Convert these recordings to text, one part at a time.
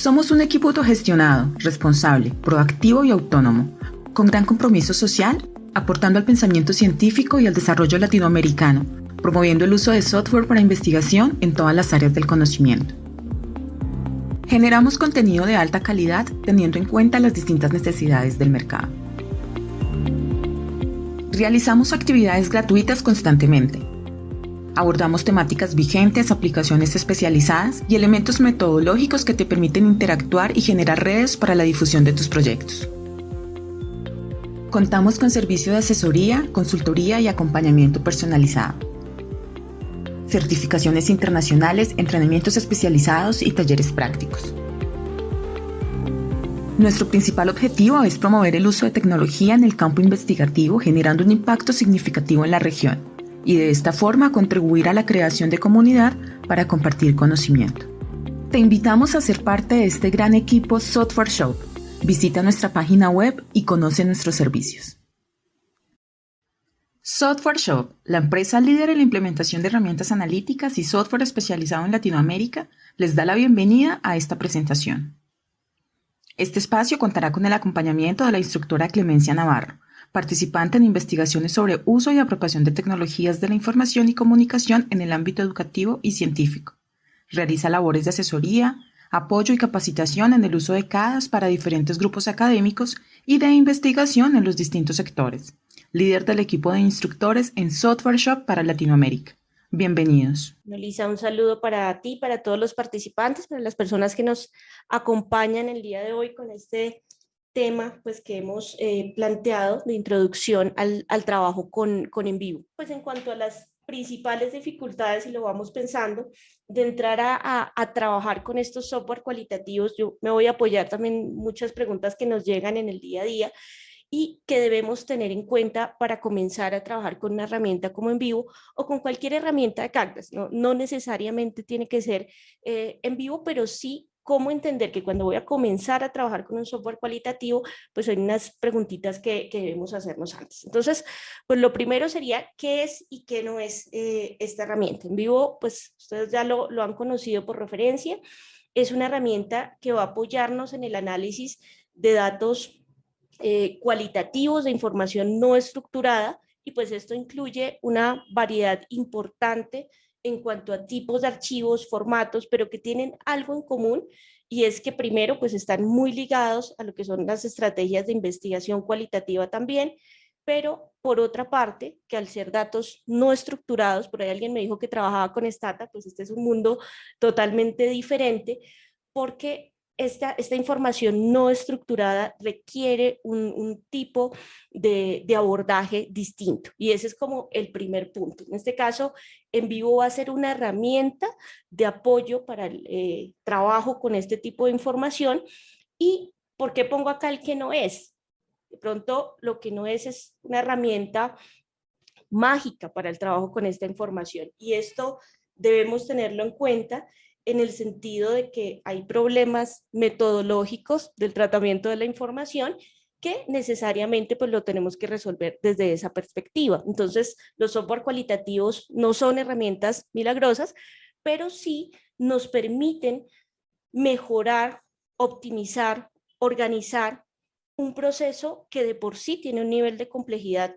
Somos un equipo autogestionado, responsable, proactivo y autónomo, con gran compromiso social, aportando al pensamiento científico y al desarrollo latinoamericano, promoviendo el uso de software para investigación en todas las áreas del conocimiento. Generamos contenido de alta calidad teniendo en cuenta las distintas necesidades del mercado. Realizamos actividades gratuitas constantemente. Abordamos temáticas vigentes, aplicaciones especializadas y elementos metodológicos que te permiten interactuar y generar redes para la difusión de tus proyectos. Contamos con servicio de asesoría, consultoría y acompañamiento personalizado. Certificaciones internacionales, entrenamientos especializados y talleres prácticos. Nuestro principal objetivo es promover el uso de tecnología en el campo investigativo, generando un impacto significativo en la región, y de esta forma contribuir a la creación de comunidad para compartir conocimiento. Te invitamos a ser parte de este gran equipo Software Shop. Visita nuestra página web y conoce nuestros servicios. Software Shop, la empresa líder en la implementación de herramientas analíticas y software especializado en Latinoamérica, les da la bienvenida a esta presentación. Este espacio contará con el acompañamiento de la instructora Clemencia Navarro, participante en investigaciones sobre uso y apropiación de tecnologías de la información y comunicación en el ámbito educativo y científico. Realiza labores de asesoría, apoyo y capacitación en el uso de CADAS para diferentes grupos académicos y de investigación en los distintos sectores. Líder del equipo de instructores en Software Shop para Latinoamérica. Bienvenidos. Lisa, un saludo para ti, para todos los participantes, para las personas que nos acompañan el día de hoy con este tema pues, que hemos planteado de introducción al trabajo con en vivo. Pues en cuanto a las principales dificultades, y lo vamos pensando, de entrar a trabajar con estos software cualitativos, yo me voy a apoyar también en muchas preguntas que nos llegan en el día a día y que debemos tener en cuenta para comenzar a trabajar con una herramienta como en vivo o con cualquier herramienta de Cagnas. No necesariamente tiene que ser en vivo, pero sí cómo entender que cuando voy a comenzar a trabajar con un software cualitativo, pues hay unas preguntitas que debemos hacernos antes. Entonces, pues lo primero sería, ¿qué es y qué no es esta herramienta? En vivo, pues ustedes ya lo han conocido por referencia, es una herramienta que va a apoyarnos en el análisis de datos cualitativos, de información no estructurada, y pues esto incluye una variedad importante en cuanto a tipos de archivos, formatos, pero que tienen algo en común, y es que primero pues están muy ligados a lo que son las estrategias de investigación cualitativa también, pero por otra parte, que al ser datos no estructurados, por ahí alguien me dijo que trabajaba con Stata, pues este es un mundo totalmente diferente, porque esta información no estructurada requiere un tipo de abordaje distinto, y ese es como el primer punto. En este caso, en vivo va a ser una herramienta de apoyo para el trabajo con este tipo de información. ¿Y por qué pongo acá el que no es? De pronto, lo que no es una herramienta mágica para el trabajo con esta información, y esto debemos tenerlo en cuenta en el sentido de que hay problemas metodológicos del tratamiento de la información que necesariamente pues lo tenemos que resolver desde esa perspectiva. Entonces, los software cualitativos no son herramientas milagrosas, pero sí nos permiten mejorar, optimizar, organizar un proceso que de por sí tiene un nivel de complejidad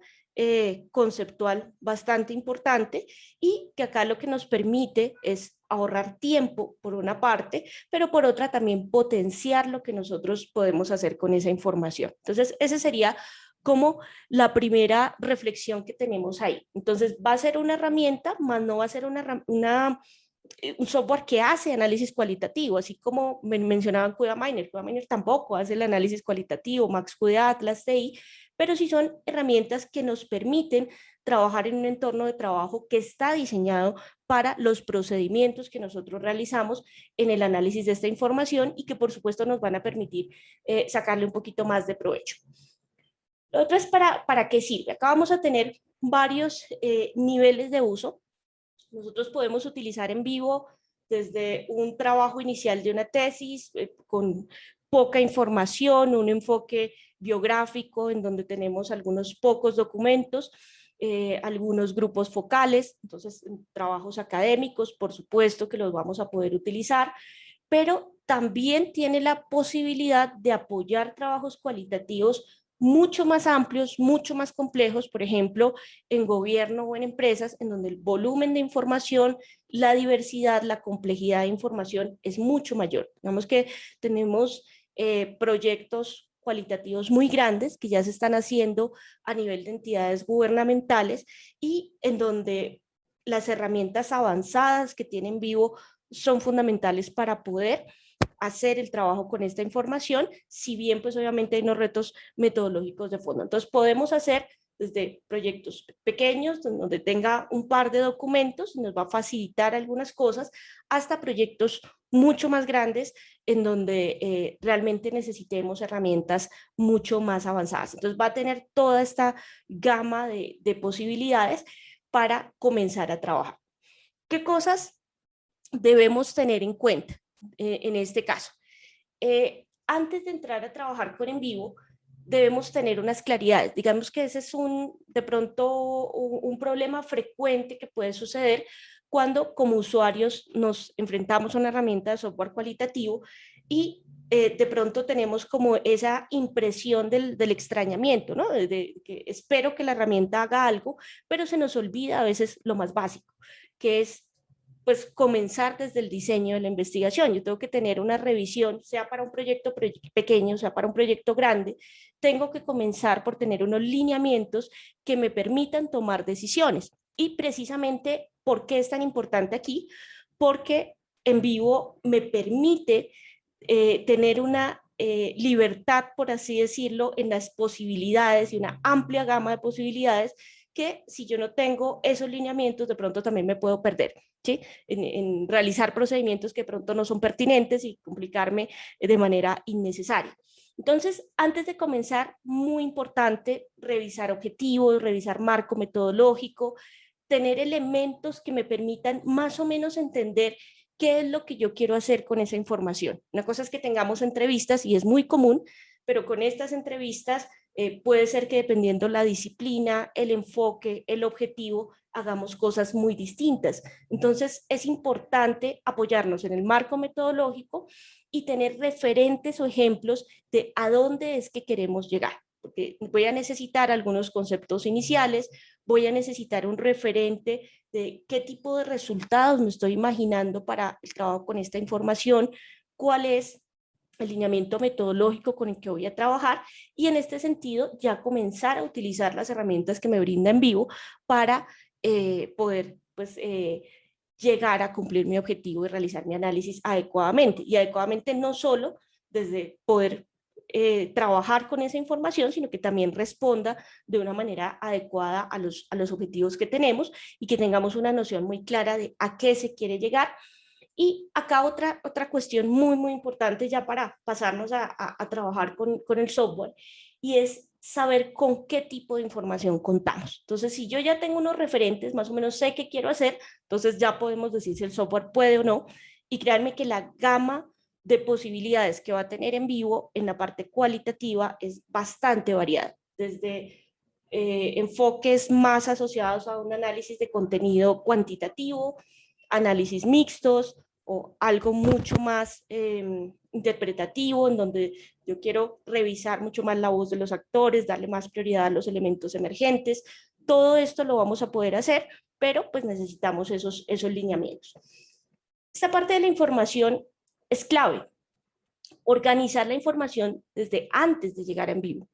conceptual bastante importante, y que acá lo que nos permite es ahorrar tiempo por una parte, pero por otra también potenciar lo que nosotros podemos hacer con esa información. Entonces, esa sería como la primera reflexión que tenemos ahí. Entonces, va a ser una herramienta, más no va a ser un software que hace análisis cualitativo, así como mencionaban CudaMiner. CudaMiner tampoco hace el análisis cualitativo, MaxQD, Atlas TI, pero sí son herramientas que nos permiten trabajar en un entorno de trabajo que está diseñado para los procedimientos que nosotros realizamos en el análisis de esta información, y que por supuesto nos van a permitir sacarle un poquito más de provecho. Lo otro es para qué sirve. Acá vamos a tener varios niveles de uso. Nosotros podemos utilizar en vivo desde un trabajo inicial de una tesis con poca información, un enfoque biográfico en donde tenemos algunos pocos documentos, algunos grupos focales. Entonces, trabajos académicos, por supuesto que los vamos a poder utilizar, pero también tiene la posibilidad de apoyar trabajos cualitativos mucho más amplios, mucho más complejos, por ejemplo, en gobierno o en empresas, en donde el volumen de información, la diversidad, la complejidad de información es mucho mayor. Digamos que tenemos proyectos cualitativos muy grandes que ya se están haciendo a nivel de entidades gubernamentales y en donde las herramientas avanzadas que tienen Vivo son fundamentales para poder hacer el trabajo con esta información, si bien pues obviamente hay unos retos metodológicos de fondo. Entonces podemos hacer desde proyectos pequeños, donde tenga un par de documentos, nos va a facilitar algunas cosas, hasta proyectos mucho más grandes en donde realmente necesitemos herramientas mucho más avanzadas. Entonces va a tener toda esta gama de posibilidades para comenzar a trabajar. ¿Qué cosas debemos tener en cuenta en este caso? Antes de entrar a trabajar con En Vivo, debemos tener unas claridades. Digamos que ese es de pronto un problema frecuente que puede suceder cuando como usuarios nos enfrentamos a una herramienta de software cualitativo y de pronto tenemos como esa impresión del extrañamiento, ¿no? De que espero que la herramienta haga algo, pero se nos olvida a veces lo más básico, que es pues comenzar desde el diseño de la investigación. Yo tengo que tener una revisión, sea para un proyecto pequeño, sea para un proyecto grande, tengo que comenzar por tener unos lineamientos que me permitan tomar decisiones. Y precisamente, ¿por qué es tan importante aquí? Porque En Vivo me permite tener una libertad, por así decirlo, en las posibilidades y una amplia gama de posibilidades que si yo no tengo esos lineamientos, de pronto también me puedo perder, ¿sí? En realizar procedimientos que de pronto no son pertinentes y complicarme de manera innecesaria. Entonces, antes de comenzar, muy importante revisar objetivos, revisar marco metodológico, tener elementos que me permitan más o menos entender qué es lo que yo quiero hacer con esa información. Una cosa es que tengamos entrevistas y es muy común, pero con estas entrevistas puede ser que dependiendo la disciplina, el enfoque, el objetivo, hagamos cosas muy distintas. Entonces es importante apoyarnos en el marco metodológico y tener referentes o ejemplos de a dónde es que queremos llegar. Porque voy a necesitar algunos conceptos iniciales, voy a necesitar un referente de qué tipo de resultados me estoy imaginando para el trabajo con esta información, cuál es el lineamiento metodológico con el que voy a trabajar y en este sentido ya comenzar a utilizar las herramientas que me brinda En Vivo para poder pues, llegar a cumplir mi objetivo y realizar mi análisis adecuadamente. Y adecuadamente no solo desde poder trabajar con esa información, sino que también responda de una manera adecuada a los objetivos que tenemos y que tengamos una noción muy clara de a qué se quiere llegar. Y acá otra cuestión muy, muy importante ya para pasarnos a trabajar con el software, y es saber con qué tipo de información contamos. Entonces, si yo ya tengo unos referentes, más o menos sé qué quiero hacer, entonces ya podemos decir si el software puede o no, y créanme que la gama de posibilidades que va a tener En Vivo en la parte cualitativa es bastante variada, desde enfoques más asociados a un análisis de contenido cuantitativo, análisis mixtos, o algo mucho más interpretativo, en donde yo quiero revisar mucho más la voz de los actores, darle más prioridad a los elementos emergentes. Todo esto lo vamos a poder hacer, pero pues necesitamos esos lineamientos. Esta parte de la información es clave. Organizar la información desde antes de llegar En Vivo,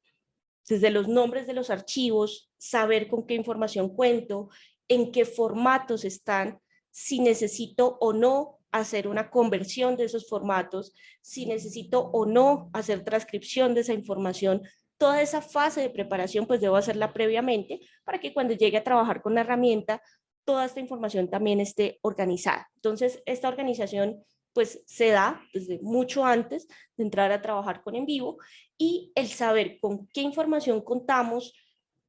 desde los nombres de los archivos, saber con qué información cuento, en qué formatos están, si necesito o no hacer una conversión de esos formatos, si necesito o no hacer transcripción de esa información. Toda esa fase de preparación pues debo hacerla previamente para que cuando llegue a trabajar con la herramienta, toda esta información también esté organizada. Entonces, esta organización pues se da desde mucho antes de entrar a trabajar con En Vivo, y el saber con qué información contamos,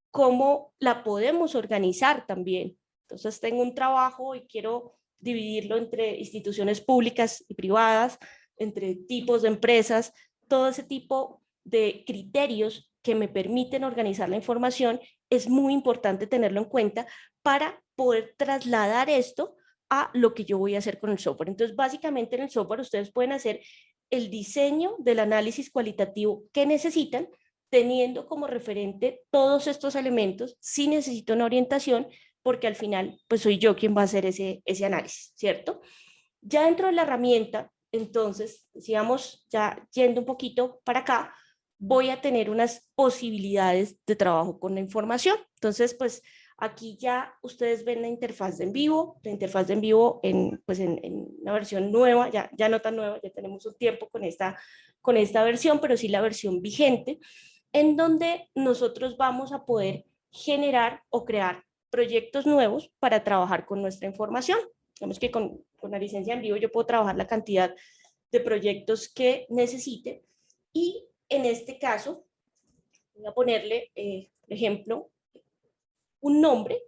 cómo la podemos organizar también. Entonces tengo un trabajo y quiero dividirlo entre instituciones públicas y privadas, entre tipos de empresas, todo ese tipo de criterios que me permiten organizar la información, es muy importante tenerlo en cuenta para poder trasladar esto a lo que yo voy a hacer con el software. Entonces, básicamente en el software ustedes pueden hacer el diseño del análisis cualitativo que necesitan, teniendo como referente todos estos elementos. Si necesito una orientación, porque al final pues soy yo quien va a hacer ese análisis, ¿cierto? Ya dentro de la herramienta, entonces, sigamos ya yendo un poquito para acá, voy a tener unas posibilidades de trabajo con la información. Entonces, pues aquí ya ustedes ven la interfaz de en vivo, pues en una versión nueva, ya no tan nueva, ya tenemos un tiempo con esta versión, pero sí la versión vigente, en donde nosotros vamos a poder generar o crear proyectos nuevos para trabajar con nuestra información. Digamos que con la licencia en vivo yo puedo trabajar la cantidad de proyectos que necesite, y en este caso voy a ponerle, por ejemplo, un nombre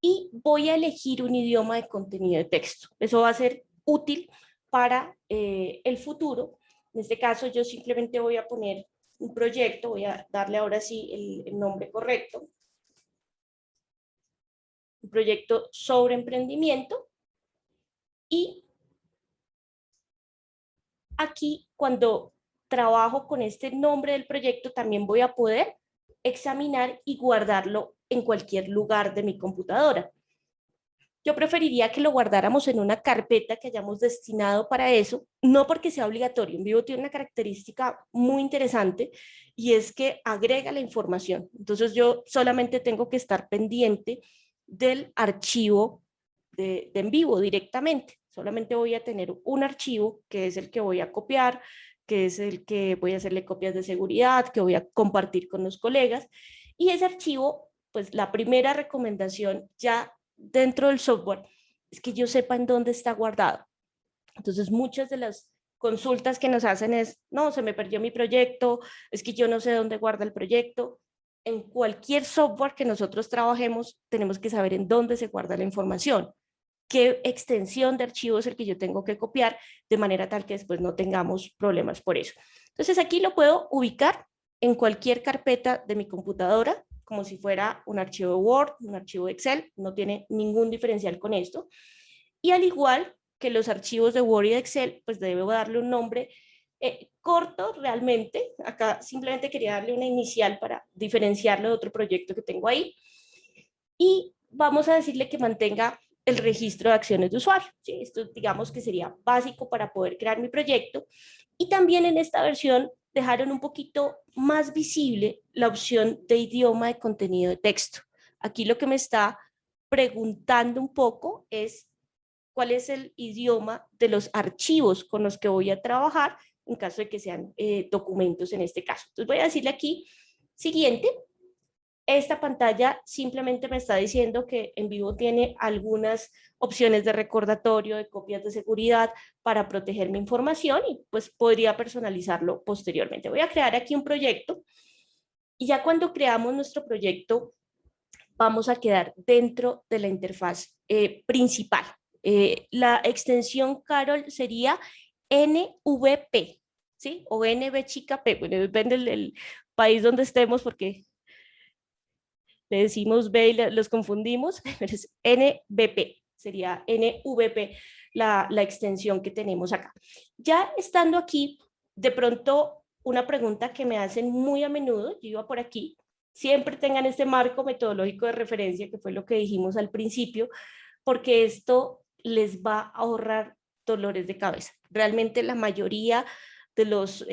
y voy a elegir un idioma de contenido de texto. Eso va a ser útil para el futuro. En este caso yo simplemente voy a poner un proyecto, voy a darle ahora sí el nombre correcto, un proyecto sobre emprendimiento, y aquí cuando trabajo con este nombre del proyecto también voy a poder examinar y guardarlo en cualquier lugar de mi computadora. Yo preferiría que lo guardáramos en una carpeta que hayamos destinado para eso, no porque sea obligatorio. En Vivo tiene una característica muy interesante y es que agrega la información. Entonces yo solamente tengo que estar pendiente del archivo de en vivo directamente. Solamente voy a tener un archivo que es el que voy a copiar, que es el que voy a hacerle copias de seguridad, que voy a compartir con los colegas. Y ese archivo, pues la primera recomendación ya dentro del software es que yo sepa en dónde está guardado. Entonces, muchas de las consultas que nos hacen es, no, se me perdió mi proyecto, es que yo no sé dónde guarda el proyecto. En cualquier software que nosotros trabajemos, tenemos que saber en dónde se guarda la información, qué extensión de archivo es el que yo tengo que copiar, de manera tal que después no tengamos problemas por eso. Entonces, aquí lo puedo ubicar en cualquier carpeta de mi computadora, como si fuera un archivo de Word, un archivo de Excel, no tiene ningún diferencial con esto. Y al igual que los archivos de Word y de Excel, pues debo darle un nombre corto realmente. Acá simplemente quería darle una inicial para diferenciarlo de otro proyecto que tengo ahí. Y vamos a decirle que mantenga el registro de acciones de usuario. ¿Sí? Esto digamos que sería básico para poder crear mi proyecto. Y también en esta versión dejaron un poquito más visible la opción de idioma de contenido de texto. Aquí lo que me está preguntando un poco es cuál es el idioma de los archivos con los que voy a trabajar en caso de que sean documentos en este caso. Entonces voy a decirle aquí siguiente. Esta pantalla simplemente me está diciendo que en vivo tiene algunas opciones de recordatorio, de copias de seguridad para proteger mi información, y pues podría personalizarlo posteriormente. Voy a crear aquí un proyecto y ya cuando creamos nuestro proyecto vamos a quedar dentro de la interfaz principal. La extensión, Carol, sería NVP, ¿sí? O NV chica P, bueno, depende del país donde estemos porque le decimos B y los confundimos, pero es NVP, sería NVP la extensión que tenemos acá. Ya estando aquí, de pronto una pregunta que me hacen muy a menudo, yo iba por aquí, siempre tengan este marco metodológico de referencia, que fue lo que dijimos al principio, porque esto les va a ahorrar dolores de cabeza. Realmente la mayoría de los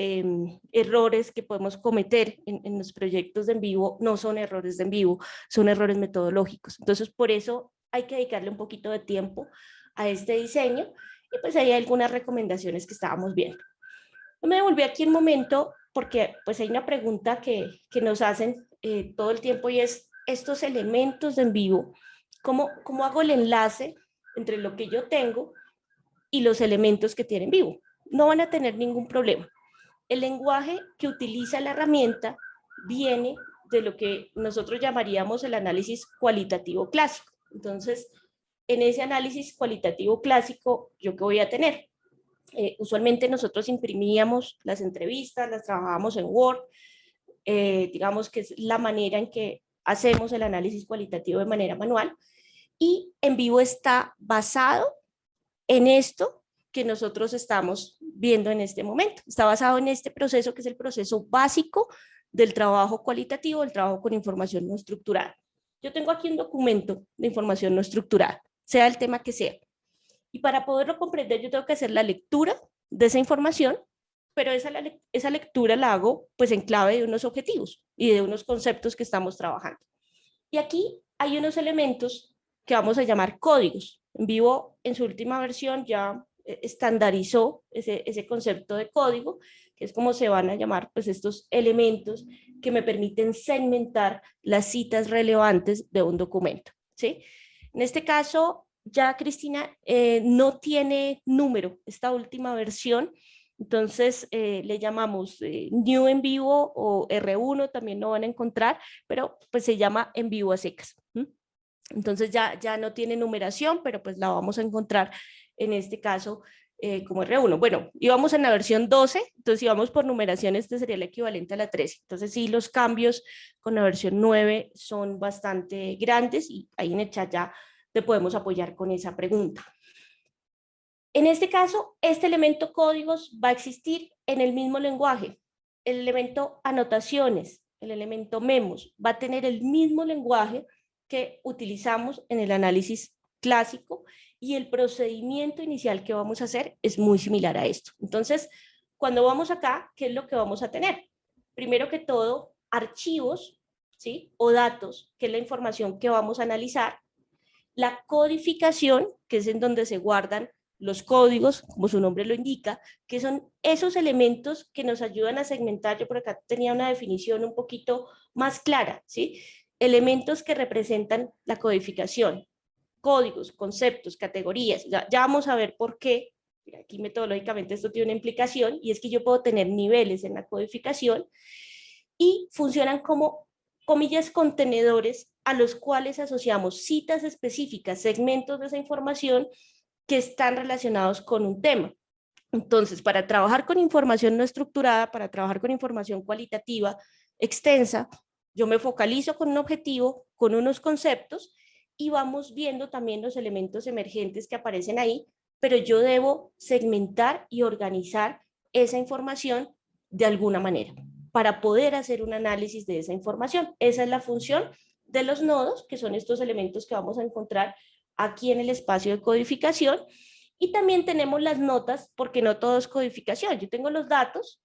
errores que podemos cometer en los proyectos de en vivo no son errores de en vivo, son errores metodológicos. Entonces, por eso hay que dedicarle un poquito de tiempo a este diseño, y pues hay algunas recomendaciones que estábamos viendo. Me devolví aquí un momento porque pues hay una pregunta que nos hacen todo el tiempo, y es estos elementos de en vivo, ¿cómo hago el enlace entre lo que yo tengo y los elementos que tienen vivo? No van a tener ningún problema. El lenguaje que utiliza la herramienta viene de lo que nosotros llamaríamos el análisis cualitativo clásico. Entonces, en ese análisis cualitativo clásico, ¿yo qué voy a tener? Usualmente nosotros imprimíamos las entrevistas, las trabajábamos en Word, digamos que es la manera en que hacemos el análisis cualitativo de manera manual, Y En Vivo está basado en esto que nosotros estamos viendo en este momento. Está basado en este proceso que es el proceso básico del trabajo cualitativo, el trabajo con información no estructurada. Yo tengo aquí un documento de información no estructurada, sea el tema que sea. Y para poderlo comprender, yo tengo que hacer la lectura de esa información, pero esa lectura la hago pues en clave de unos objetivos y de unos conceptos que estamos trabajando. Y aquí hay unos elementos que vamos a llamar códigos. En Vivo, en su última versión, ya estandarizó ese concepto de código, que es como se van a llamar pues estos elementos que me permiten segmentar las citas relevantes de un documento, ¿sí? En este caso, ya Cristina no tiene número esta última versión, entonces le llamamos New en Vivo o R1, también lo van a encontrar, pero pues se llama En Vivo a secas. Entonces ya no tiene numeración, pero pues la vamos a encontrar en este caso como R1. Bueno, íbamos en la versión 12, entonces si vamos por numeración, este sería el equivalente a la 13. Entonces sí, los cambios con la versión 9 son bastante grandes y ahí en el chat ya te podemos apoyar con esa pregunta. En este caso, este elemento códigos va a existir en el mismo lenguaje. El elemento anotaciones, el elemento memos, va a tener el mismo lenguaje que utilizamos en el análisis clásico y el procedimiento inicial que vamos a hacer es muy similar a esto. Entonces, cuando vamos acá, ¿qué es lo que vamos a tener? Primero que todo, archivos, ¿sí? O datos, que es la información que vamos a analizar. La codificación, que es en donde se guardan los códigos, como su nombre lo indica, que son esos elementos que nos ayudan a segmentar. Yo por acá tenía una definición un poquito más clara, ¿sí? Elementos que representan la codificación, códigos, conceptos, categorías. Ya vamos a ver por qué. Aquí metodológicamente esto tiene una implicación y es que yo puedo tener niveles en la codificación y funcionan como comillas contenedores a los cuales asociamos citas específicas, segmentos de esa información que están relacionados con un tema. Entonces, para trabajar con información no estructurada, para trabajar con información cualitativa extensa, yo me focalizo con un objetivo, con unos conceptos y vamos viendo también los elementos emergentes que aparecen ahí, pero yo debo segmentar y organizar esa información de alguna manera para poder hacer un análisis de esa información. Esa es la función de los nodos, que son estos elementos que vamos a encontrar aquí en el espacio de codificación. Y también tenemos las notas, porque no todo es codificación. Yo tengo los datos,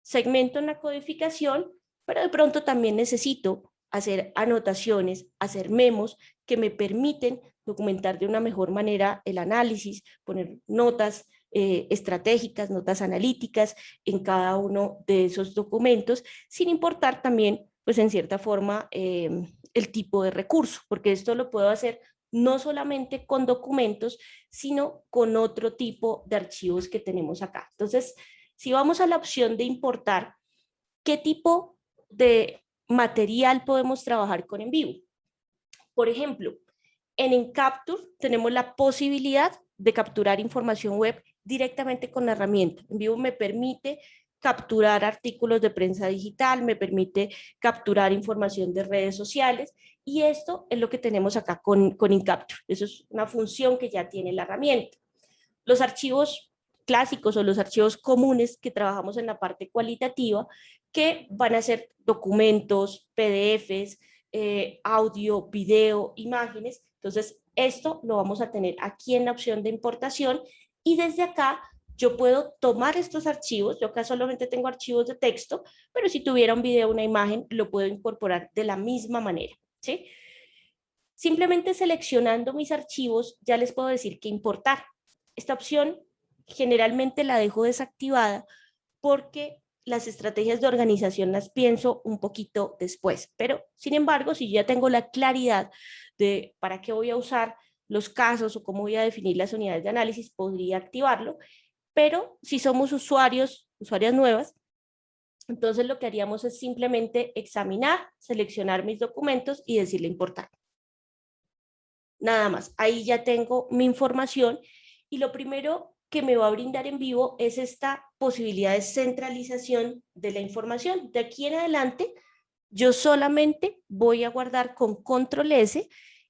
segmento en la codificación, pero de pronto también necesito hacer anotaciones, hacer memos que me permiten documentar de una mejor manera el análisis, poner notas estratégicas, notas analíticas en cada uno de esos documentos, sin importar también, pues en cierta forma, el tipo de recurso, porque esto lo puedo hacer no solamente con documentos, sino con otro tipo de archivos que tenemos acá. Entonces, si vamos a la opción de importar, ¿qué tipo de material podemos trabajar con En Vivo? Por ejemplo, en Encapture tenemos la posibilidad de capturar información web directamente con la herramienta. En Vivo me permite capturar artículos de prensa digital, me permite capturar información de redes sociales y esto es lo que tenemos acá con Encapture. Eso es una función que ya tiene la herramienta. Los archivos clásicos o los archivos comunes que trabajamos en la parte cualitativa, que van a ser documentos, PDFs, audio, video, imágenes. Entonces, esto lo vamos a tener aquí en la opción de importación y desde acá yo puedo tomar estos archivos. Yo acá solamente tengo archivos de texto, pero si tuviera un video, una imagen, lo puedo incorporar de la misma manera, ¿sí? Simplemente seleccionando mis archivos, ya les puedo decir qué importar. Esta opción generalmente la dejo desactivada porque las estrategias de organización las pienso un poquito después. Pero, sin embargo, si ya tengo la claridad de para qué voy a usar los casos o cómo voy a definir las unidades de análisis, podría activarlo. Pero si somos usuarias nuevas, entonces lo que haríamos es simplemente examinar, seleccionar mis documentos y decirle importar. Nada más, ahí ya tengo mi información y lo primero que me va a brindar En Vivo es esta posibilidad de centralización de la información. De aquí en adelante, yo solamente voy a guardar con control S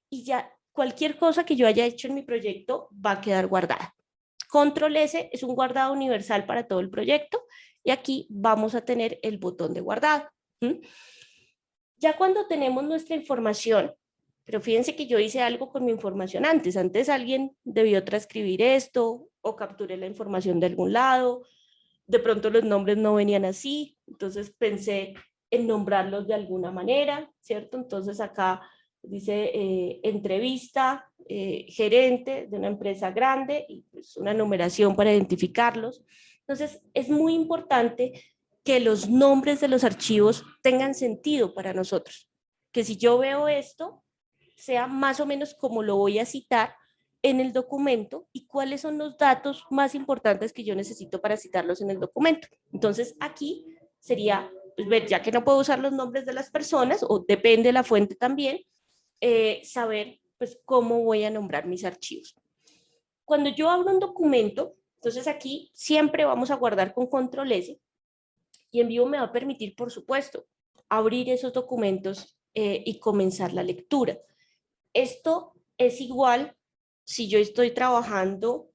y ya cualquier cosa que yo haya hecho en mi proyecto va a quedar guardada. Control S es un guardado universal para todo el proyecto y aquí vamos a tener el botón de guardado. Ya cuando tenemos nuestra información, pero fíjense que yo hice algo con mi información antes. Antes alguien debió transcribir esto o capturé la información de algún lado. De pronto los nombres no venían así, entonces pensé en nombrarlos de alguna manera, ¿cierto? Entonces acá dice entrevista, gerente de una empresa grande y pues una numeración para identificarlos. Entonces es muy importante que los nombres de los archivos tengan sentido para nosotros. Que si yo veo esto, sea más o menos como lo voy a citar en el documento y cuáles son los datos más importantes que yo necesito para citarlos en el documento. Entonces aquí sería, pues, ver, ya que no puedo usar los nombres de las personas, o depende de la fuente también, saber pues cómo voy a nombrar mis archivos. Cuando yo abro un documento, entonces aquí siempre vamos a guardar con control S y en vivo me va a permitir, por supuesto, abrir esos documentos y comenzar la lectura. Esto es igual si yo estoy trabajando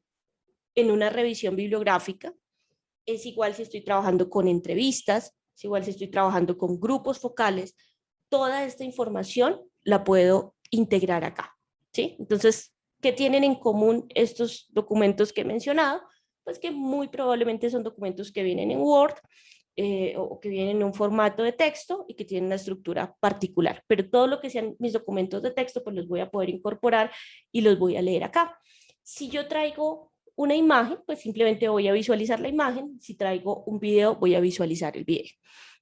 en una revisión bibliográfica, es igual si estoy trabajando con entrevistas, es igual si estoy trabajando con grupos focales, toda esta información la puedo integrar acá, ¿sí? Entonces, ¿qué tienen en común estos documentos que he mencionado? Pues que muy probablemente son documentos que vienen en Word, o que vienen en un formato de texto y que tienen una estructura particular. Pero todo lo que sean mis documentos de texto, pues los voy a poder incorporar y los voy a leer acá. Si yo traigo una imagen, pues simplemente voy a visualizar la imagen. Si traigo un video, voy a visualizar el video.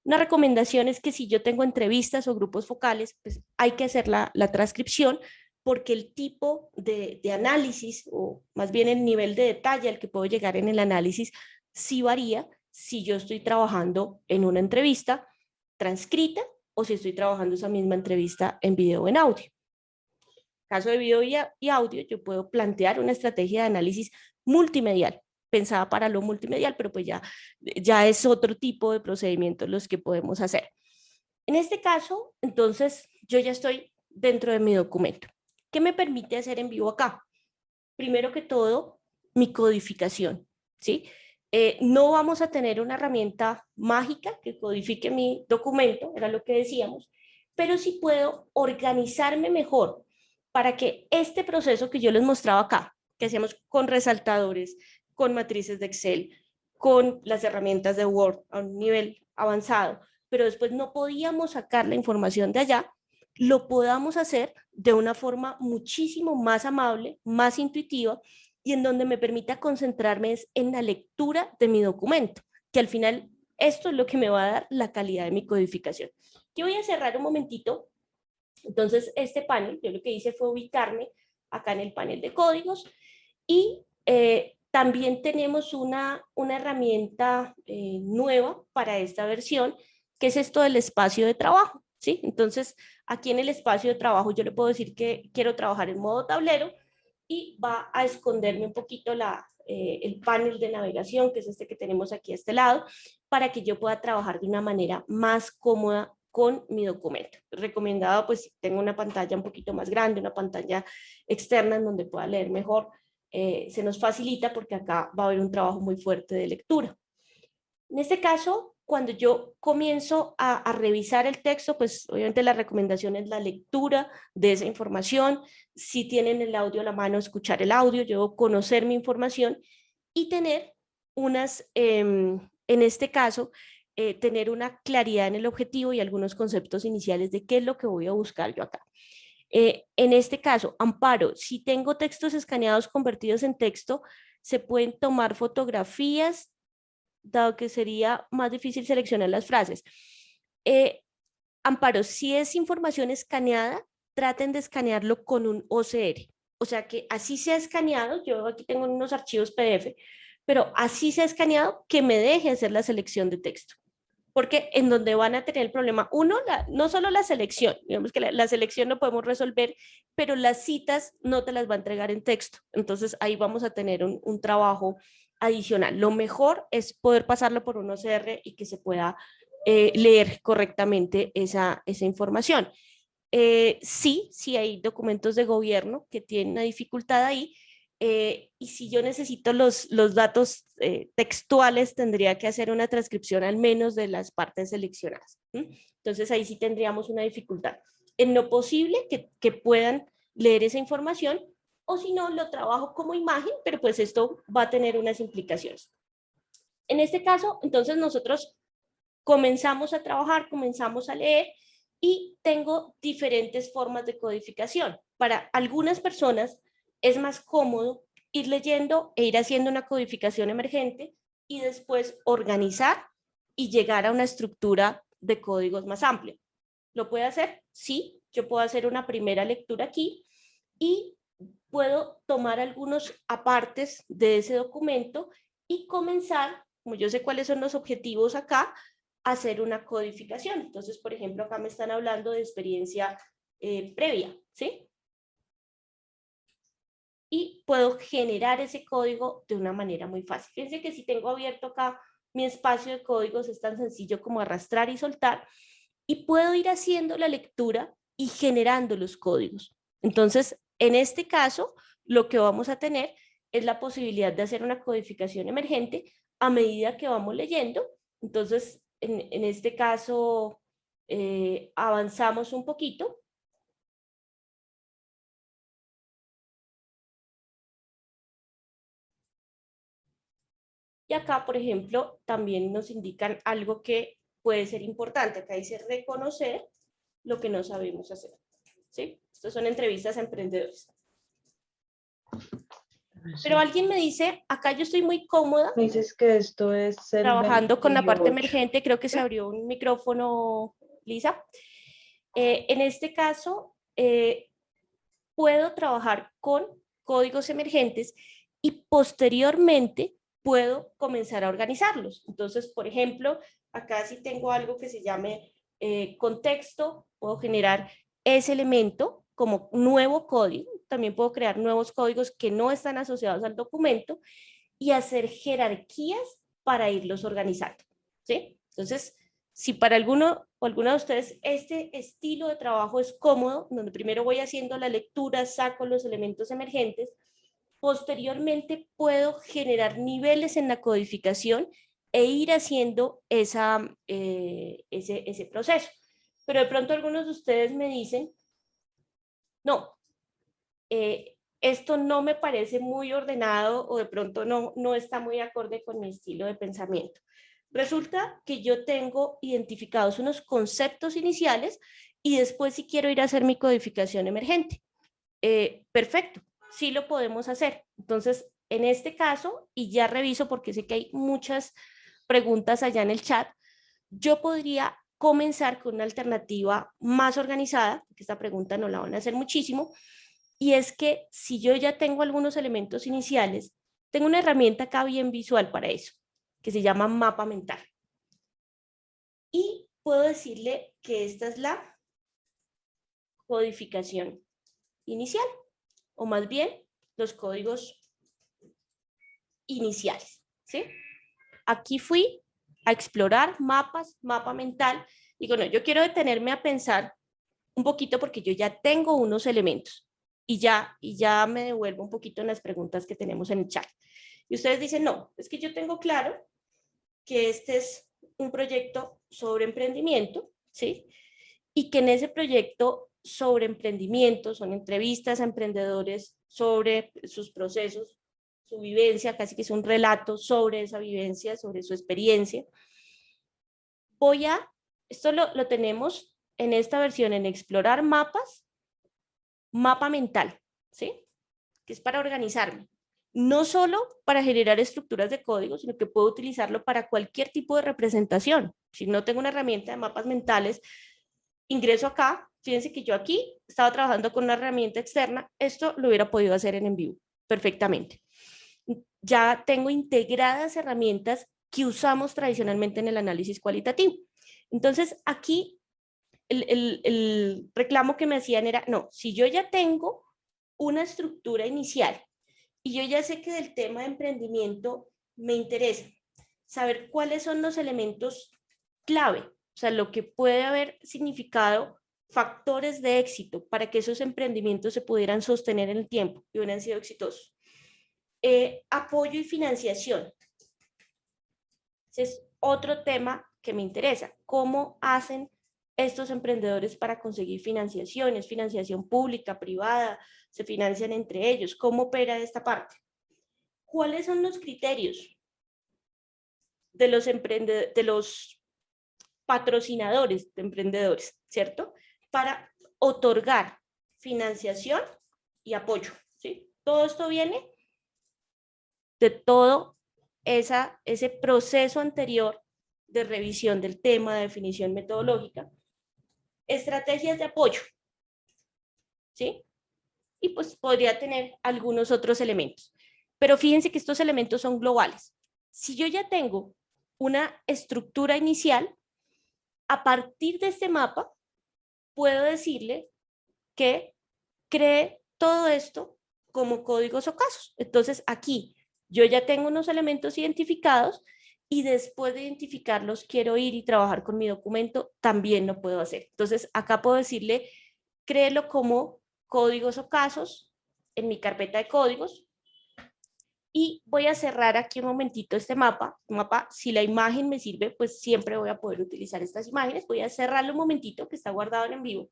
Una recomendación es que si yo tengo entrevistas o grupos focales, pues hay que hacer la transcripción, porque el tipo de análisis, o más bien el nivel de detalle al que puedo llegar en el análisis, sí varía si yo estoy trabajando en una entrevista transcrita o si estoy trabajando esa misma entrevista en video o en audio. En caso de video y audio, yo puedo plantear una estrategia de análisis multimedial, pensada para lo multimedial, pero pues ya es otro tipo de procedimientos los que podemos hacer. En este caso, entonces, yo ya estoy dentro de mi documento. ¿Qué me permite hacer en vivo acá? Primero que todo, mi codificación, ¿sí? No vamos a tener una herramienta mágica que codifique mi documento, era lo que decíamos, pero sí puedo organizarme mejor para que este proceso que yo les mostraba acá, que hacíamos con resaltadores, con matrices de Excel, con las herramientas de Word a un nivel avanzado, pero después no podíamos sacar la información de allá, lo podamos hacer de una forma muchísimo más amable, más intuitiva, y en donde me permita concentrarme en la lectura de mi documento, que al final esto es lo que me va a dar la calidad de mi codificación. Yo voy a cerrar un momentito. Entonces, este panel, yo lo que hice fue ubicarme acá en el panel de códigos y también tenemos una herramienta nueva para esta versión, que es esto del espacio de trabajo, ¿sí? Entonces, aquí en el espacio de trabajo yo le puedo decir que quiero trabajar en modo tablero y va a esconderme un poquito el panel de navegación, que es este que tenemos aquí a este lado, para que yo pueda trabajar de una manera más cómoda con mi documento. Recomendado, pues, si tengo una pantalla un poquito más grande, una pantalla externa en donde pueda leer mejor, se nos facilita porque acá va a haber un trabajo muy fuerte de lectura. En este caso, cuando yo comienzo a revisar el texto, pues obviamente la recomendación es la lectura de esa información. Si tienen el audio a la mano, escuchar el audio, yo debo conocer mi información y tener en este caso, tener una claridad en el objetivo y algunos conceptos iniciales de qué es lo que voy a buscar yo acá. En este caso, Amparo, si tengo textos escaneados convertidos en texto, se pueden tomar fotografías, dado que sería más difícil seleccionar las frases. Amparo, si es información escaneada, traten de escanearlo con un OCR. O sea, que así sea escaneado, yo aquí tengo unos archivos PDF, pero así sea escaneado, que me deje hacer la selección de texto. Porque en donde van a tener el problema, uno, no solo la selección, digamos que la selección lo podemos resolver, pero las citas no te las va a entregar en texto. Entonces ahí vamos a tener un trabajo adicional. Lo mejor es poder pasarlo por un OCR y que se pueda leer correctamente esa información. Sí hay documentos de gobierno que tienen una dificultad ahí, y si yo necesito los datos textuales, tendría que hacer una transcripción al menos de las partes seleccionadas. Entonces ahí sí tendríamos una dificultad. En lo posible que puedan leer esa información, o si no, lo trabajo como imagen, pero pues esto va a tener unas implicaciones. En este caso, entonces nosotros comenzamos a trabajar, comenzamos a leer, y tengo diferentes formas de codificación. Para algunas personas es más cómodo ir leyendo e ir haciendo una codificación emergente y después organizar y llegar a una estructura de códigos más amplia. ¿Lo puede hacer? Sí, yo puedo hacer una primera lectura aquí y puedo tomar algunos apartes de ese documento y comenzar, como yo sé cuáles son los objetivos acá, a hacer una codificación. Entonces, por ejemplo, acá me están hablando de experiencia previa, ¿sí? Y puedo generar ese código de una manera muy fácil. Fíjense que si tengo abierto acá mi espacio de códigos, es tan sencillo como arrastrar y soltar, y puedo ir haciendo la lectura y generando los códigos. Entonces, en este caso, lo que vamos a tener es la posibilidad de hacer una codificación emergente a medida que vamos leyendo. Entonces, en este caso, avanzamos un poquito. Y acá, por ejemplo, también nos indican algo que puede ser importante. Acá dice reconocer lo que no sabemos hacer. ¿Sí? Estas son entrevistas a emprendedores. Pero alguien me dice, acá yo estoy muy cómoda Me dices que esto es el trabajando con la parte 28. emergente. Creo que se abrió un micrófono, Lisa. En este caso, puedo trabajar con códigos emergentes y posteriormente puedo comenzar a organizarlos. Entonces, por ejemplo, acá si tengo algo que se llame contexto, puedo generar ese elemento como nuevo código. También puedo crear nuevos códigos que no están asociados al documento y hacer jerarquías para irlos organizando, ¿sí? Entonces, si para alguno o alguna de ustedes este estilo de trabajo es cómodo, donde primero voy haciendo la lectura, saco los elementos emergentes, posteriormente puedo generar niveles en la codificación e ir haciendo ese proceso. Pero de pronto algunos de ustedes me dicen, no, esto no me parece muy ordenado, o de pronto no está muy acorde con mi estilo de pensamiento. Resulta que yo tengo identificados unos conceptos iniciales y después si quiero ir a hacer mi codificación emergente. Perfecto, sí lo podemos hacer. Entonces, en este caso, y ya reviso porque sé que hay muchas preguntas allá en el chat, yo podría comenzar con una alternativa más organizada, porque esta pregunta no la van a hacer muchísimo, y es que si yo ya tengo algunos elementos iniciales, tengo una herramienta acá bien visual para eso, que se llama mapa mental. Y puedo decirle que esta es la codificación inicial, o más bien los códigos iniciales, ¿sí? Aquí fui a explorar mapas, mapa mental, y bueno, yo quiero detenerme a pensar un poquito porque yo ya tengo unos elementos y ya me devuelvo un poquito en las preguntas que tenemos en el chat. Y ustedes dicen, no, es que yo tengo claro que este es un proyecto sobre emprendimiento, ¿sí? Y que en ese proyecto sobre emprendimiento son entrevistas a emprendedores sobre sus procesos, su vivencia, casi que es un relato sobre esa vivencia, sobre su experiencia. Esto lo tenemos en esta versión en explorar mapas, mapa mental, ¿sí? Que es para organizarme. No solo para generar estructuras de código, sino que puedo utilizarlo para cualquier tipo de representación. Si no tengo una herramienta de mapas mentales, ingreso acá. Fíjense que yo aquí estaba trabajando con una herramienta externa. Esto lo hubiera podido hacer en vivo perfectamente. Ya tengo integradas herramientas que usamos tradicionalmente en el análisis cualitativo. Entonces, aquí el reclamo que me hacían era, no, si yo ya tengo una estructura inicial y yo ya sé que del tema de emprendimiento me interesa saber cuáles son los elementos clave, o sea, lo que puede haber significado factores de éxito para que esos emprendimientos se pudieran sostener en el tiempo y hubieran sido exitosos. Apoyo y financiación. Ese es otro tema que me interesa. ¿Cómo hacen estos emprendedores para conseguir financiación? ¿Es financiación pública, privada? ¿Se financian entre ellos? ¿Cómo opera esta parte? ¿Cuáles son los criterios de los patrocinadores de emprendedores, ¿cierto? Para otorgar financiación y apoyo, ¿sí? Todo esto viene de todo ese proceso anterior de revisión del tema, de definición metodológica. Estrategias de apoyo, ¿sí? Y pues podría tener algunos otros elementos. Pero fíjense que estos elementos son globales. Si yo ya tengo una estructura inicial, a partir de este mapa, puedo decirle que cree todo esto como códigos o casos. Entonces aquí yo ya tengo unos elementos identificados y después de identificarlos quiero ir y trabajar con mi documento, también lo puedo hacer. Entonces acá puedo decirle, créelo como códigos o casos en mi carpeta de códigos. Y voy a cerrar aquí un momentito este mapa. Si la imagen me sirve, pues siempre voy a poder utilizar estas imágenes. Voy a cerrarlo un momentito, que está guardado en vivo.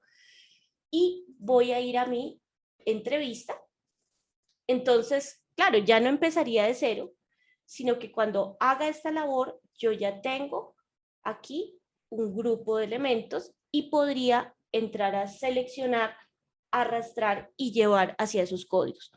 Y voy a ir a mi entrevista. Entonces, claro, ya no empezaría de cero, sino que cuando haga esta labor, yo ya tengo aquí un grupo de elementos y podría entrar a seleccionar, arrastrar y llevar hacia esos códigos.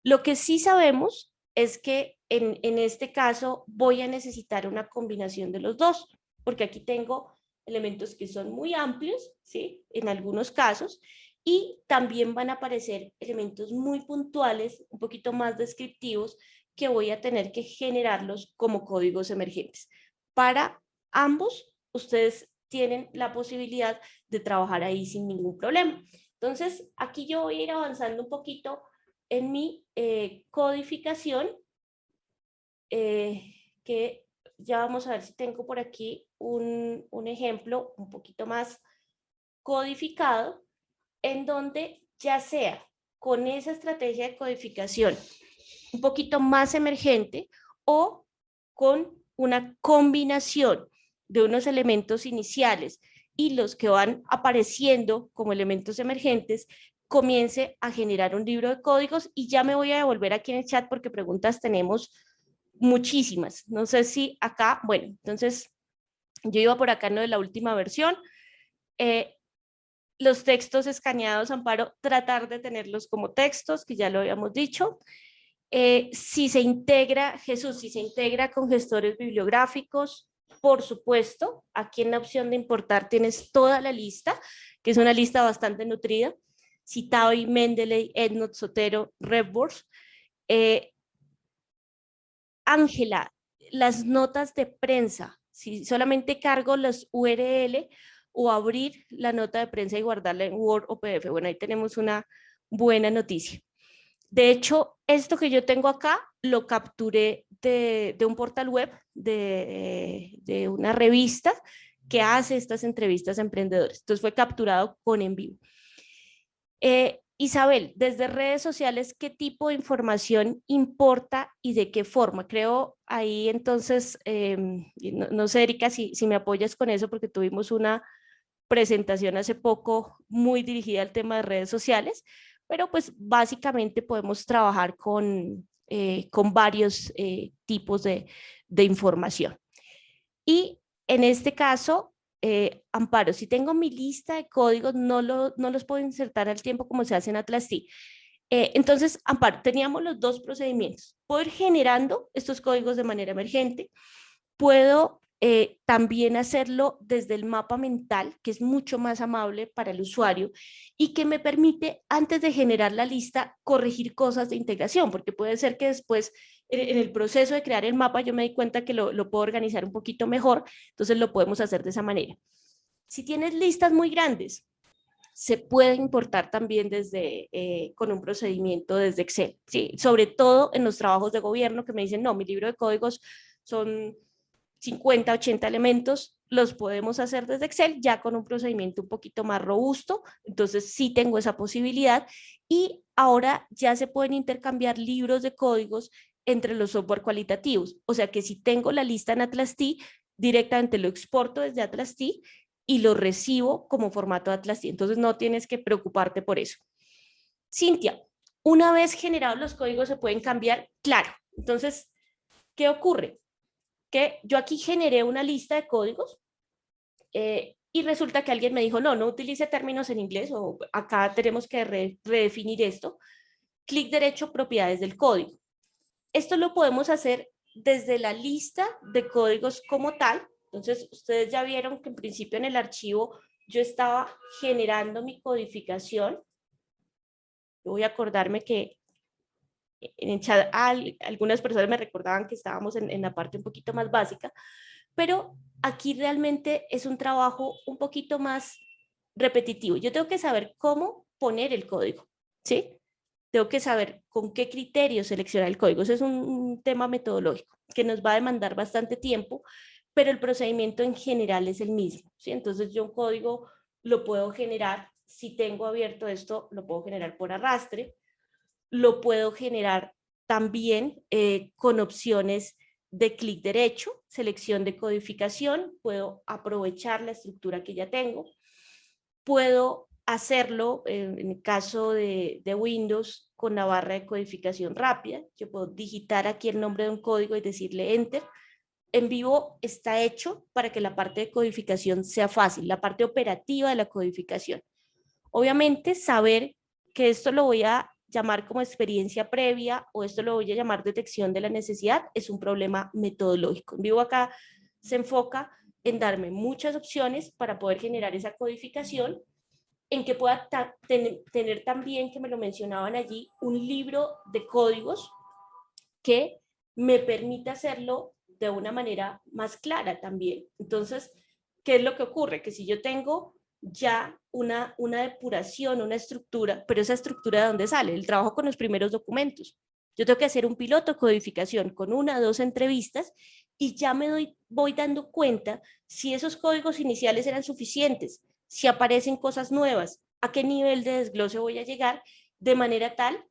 Lo que sí sabemos es que en este caso voy a necesitar una combinación de los dos, porque aquí tengo elementos que son muy amplios, ¿sí? En algunos casos, y también van a aparecer elementos muy puntuales, un poquito más descriptivos, que voy a tener que generarlos como códigos emergentes. Para ambos, ustedes tienen la posibilidad de trabajar ahí sin ningún problema. Entonces, aquí yo voy a ir avanzando un poquito en mi codificación, que ya vamos a ver si tengo por aquí un ejemplo un poquito más codificado, en donde ya sea con esa estrategia de codificación un poquito más emergente o con una combinación de unos elementos iniciales y los que van apareciendo como elementos emergentes, comience a generar un libro de códigos. Y ya me voy a devolver aquí en el chat porque preguntas tenemos muchísimas. No sé si acá, bueno, entonces yo iba por acá en lo de la última versión. Los textos escaneados, Amparo, tratar de tenerlos como textos, que ya lo habíamos dicho. Si se integra, Jesús, si se integra con gestores bibliográficos, por supuesto, aquí en la opción de importar tienes toda la lista, que es una lista bastante nutrida. Citavi, Mendeley, EndNote, Zotero, RefWorks. Ángela, las notas de prensa, si solamente cargo los URL o abrir la nota de prensa y guardarla en Word o PDF. Bueno, ahí tenemos una buena noticia. De hecho, esto que yo tengo acá lo capturé de un portal web, de una revista que hace estas entrevistas a emprendedores. Entonces fue capturado con en vivo. Isabel, desde redes sociales, ¿qué tipo de información importa y de qué forma? Creo ahí entonces, no sé, Erika, si me apoyas con eso, porque tuvimos una presentación hace poco muy dirigida al tema de redes sociales, pero pues básicamente podemos trabajar con varios tipos de información. Y en este caso, Amparo, si tengo mi lista de códigos, no los puedo insertar al tiempo como se hace en Atlas T. Entonces, Amparo, teníamos los dos procedimientos. Puedo ir generando estos códigos de manera emergente. Puedo también hacerlo desde el mapa mental, que es mucho más amable para el usuario y que me permite, antes de generar la lista, corregir cosas de integración, porque puede ser que después, en el proceso de crear el mapa, yo me di cuenta que lo puedo organizar un poquito mejor, entonces lo podemos hacer de esa manera. Si tienes listas muy grandes, se puede importar también con un procedimiento desde Excel, ¿sí? Sobre todo en los trabajos de gobierno que me dicen, no, mi libro de códigos son 50, 80 elementos, los podemos hacer desde Excel, ya con un procedimiento un poquito más robusto. Entonces sí tengo esa posibilidad. Y ahora ya se pueden intercambiar libros de códigos entre los software cualitativos. O sea que si tengo la lista en Atlas T, directamente lo exporto desde Atlas T y lo recibo como formato Atlas T. Entonces no tienes que preocuparte por eso. Cintia, una vez generados los códigos se pueden cambiar, claro. Entonces, ¿qué ocurre? Que yo aquí generé una lista de códigos y resulta que alguien me dijo, no utilice términos en inglés o acá tenemos que redefinir esto. Clic derecho, propiedades del código. Esto lo podemos hacer desde la lista de códigos como tal. Entonces, ustedes ya vieron que en principio en el archivo yo estaba generando mi codificación. Yo voy a acordarme que en el chat algunas personas me recordaban que estábamos en la parte un poquito más básica, pero aquí realmente es un trabajo un poquito más repetitivo. Yo tengo que saber cómo poner el código, ¿sí? Tengo que saber con qué criterios seleccionar el código. Eso es un tema metodológico que nos va a demandar bastante tiempo, pero el procedimiento en general es el mismo, ¿sí? Entonces yo un código lo puedo generar, si tengo abierto esto, lo puedo generar por arrastre, lo puedo generar también con opciones de clic derecho, selección de codificación, puedo aprovechar la estructura que ya tengo, puedo hacerlo en el caso de Windows con la barra de codificación rápida, yo puedo digitar aquí el nombre de un código y decirle Enter. En vivo está hecho para que la parte de codificación sea fácil, la parte operativa de la codificación. Obviamente, saber que esto lo voy a llamar como experiencia previa o esto lo voy a llamar detección de la necesidad es un problema metodológico. En vivo acá se enfoca en darme muchas opciones para poder generar esa codificación, en que pueda tener también, que me lo mencionaban allí, un libro de códigos que me permita hacerlo de una manera más clara también. Entonces, ¿qué es lo que ocurre? Que si yo tengo ya una depuración, una estructura, pero esa estructura ¿de dónde sale? El trabajo con los primeros documentos. Yo tengo que hacer un piloto codificación con 1 o 2 entrevistas y ya voy dando cuenta si esos códigos iniciales eran suficientes, si aparecen cosas nuevas, a qué nivel de desglose voy a llegar, de manera tal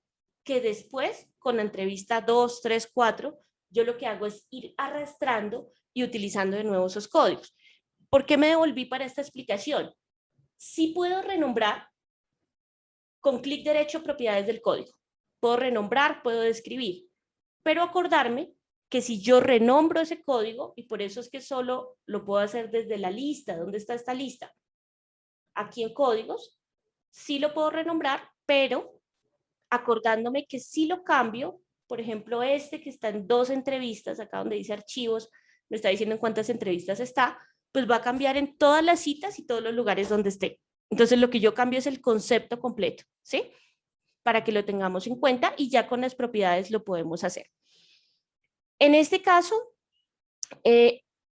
que después, con la entrevista 2, 3, 4, yo lo que hago es ir arrastrando y utilizando de nuevo esos códigos. ¿Por qué me devolví para esta explicación? Sí puedo renombrar con clic derecho propiedades del código. Puedo renombrar, puedo describir, pero acordarme que si yo renombro ese código, y por eso es que solo lo puedo hacer desde la lista, ¿dónde está esta lista? Aquí en códigos, sí lo puedo renombrar, pero acordándome que si lo cambio, por ejemplo, este que está en 2 entrevistas, acá donde dice archivos, me está diciendo en cuántas entrevistas está, pues va a cambiar en todas las citas y todos los lugares donde esté. Entonces lo que yo cambio es el concepto completo, ¿sí? Para que lo tengamos en cuenta y ya con las propiedades lo podemos hacer. En este caso,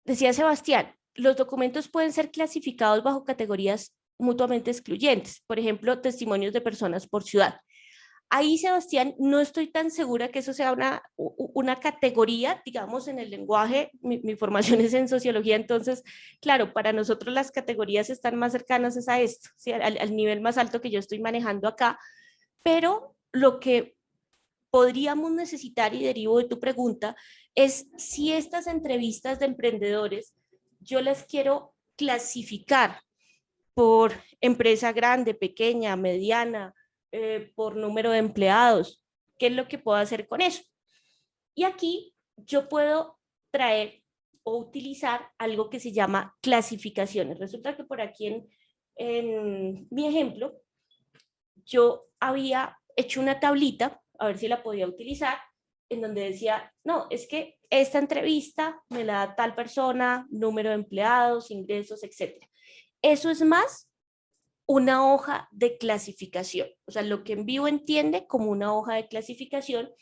decía Sebastián, los documentos pueden ser clasificados bajo categorías mutuamente excluyentes, por ejemplo, testimonios de personas por ciudad. Ahí, Sebastián, no estoy tan segura que eso sea una categoría, digamos, en el lenguaje. Mi formación es en sociología, entonces, claro, para nosotros las categorías están más cercanas a esto, ¿sí? al nivel más alto que yo estoy manejando acá, pero lo que podríamos necesitar, y derivo de tu pregunta, es si estas entrevistas de emprendedores yo las quiero clasificar por empresa grande, pequeña, mediana, por número de empleados. ¿Qué es lo que puedo hacer con eso? Y aquí yo puedo traer o utilizar algo que se llama clasificaciones. Resulta que por aquí en mi ejemplo, yo había hecho una tablita, a ver si la podía utilizar, en donde decía, no, es que esta entrevista me la da tal persona, número de empleados, ingresos, etc. Eso es más una hoja de clasificación, o sea, lo que En Vivo entiende como una hoja de clasificación,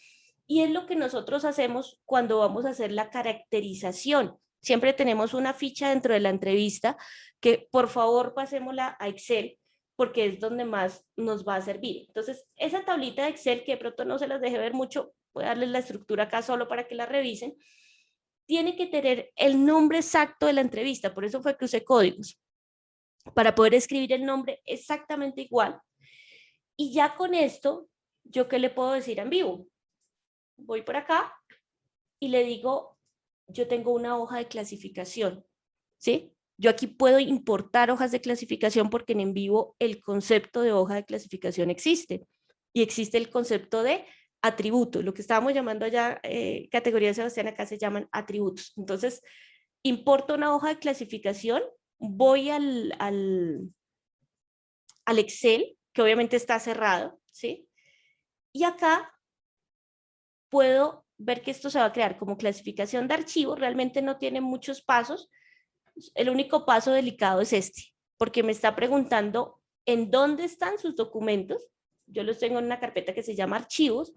y es lo que nosotros hacemos cuando vamos a hacer la caracterización. Siempre tenemos una ficha dentro de la entrevista que por favor pasémosla a Excel porque es donde más nos va a servir. Entonces, esa tablita de Excel, que de pronto no se las deje ver mucho, voy a darles la estructura acá solo para que la revisen. tiene que tener el nombre exacto de la entrevista, por eso fue que usé códigos, para poder escribir el nombre exactamente igual. Y ya con esto, ¿yo qué le puedo decir en vivo? Voy por acá y le digo, yo tengo una hoja de clasificación, ¿sí? Yo aquí puedo importar hojas de clasificación porque en vivo el concepto de hoja de clasificación existe. Y existe el concepto de atributo. Lo que estábamos llamando allá, categoría de Sebastián, acá se llaman atributos. Entonces, importo una hoja de clasificación, voy al Excel, que obviamente está cerrado, ¿sí? Y acá puedo ver que esto se va a crear como clasificación de archivos. Realmente no tiene muchos pasos. El único paso delicado es este, porque me está preguntando en dónde están sus documentos. Yo los tengo en una carpeta que se llama archivos.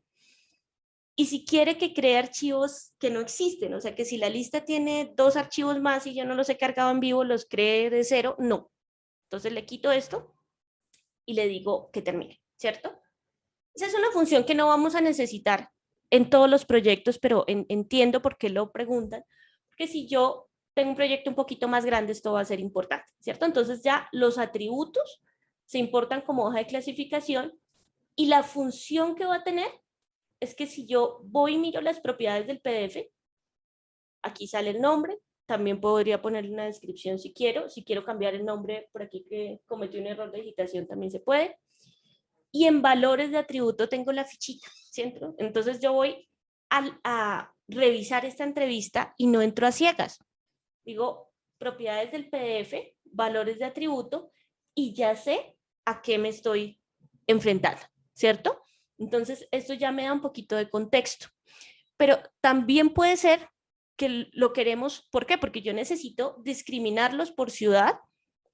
Y si quiere que cree archivos que no existen, o sea que si la lista tiene 2 archivos más y yo no los he cargado en vivo, los cree de cero, no. Entonces le quito esto y le digo que termine, ¿cierto? Esa es una función que no vamos a necesitar en todos los proyectos, pero entiendo por qué lo preguntan, porque si yo tengo un proyecto un poquito más grande, esto va a ser importante, ¿cierto? Entonces ya los atributos se importan como hoja de clasificación y la función que va a tener es que si yo voy y miro las propiedades del PDF, aquí sale el nombre, también podría ponerle una descripción si quiero cambiar el nombre por aquí que cometí un error de digitación también se puede. Y en valores de atributo tengo la fichita, ¿cierto? Entonces yo voy a revisar esta entrevista y no entro a ciegas. Digo, propiedades del PDF, valores de atributo, y ya sé a qué me estoy enfrentando, ¿cierto? Entonces, esto ya me da un poquito de contexto. Pero también puede ser que lo queremos, ¿por qué? Porque yo necesito discriminarlos por ciudad,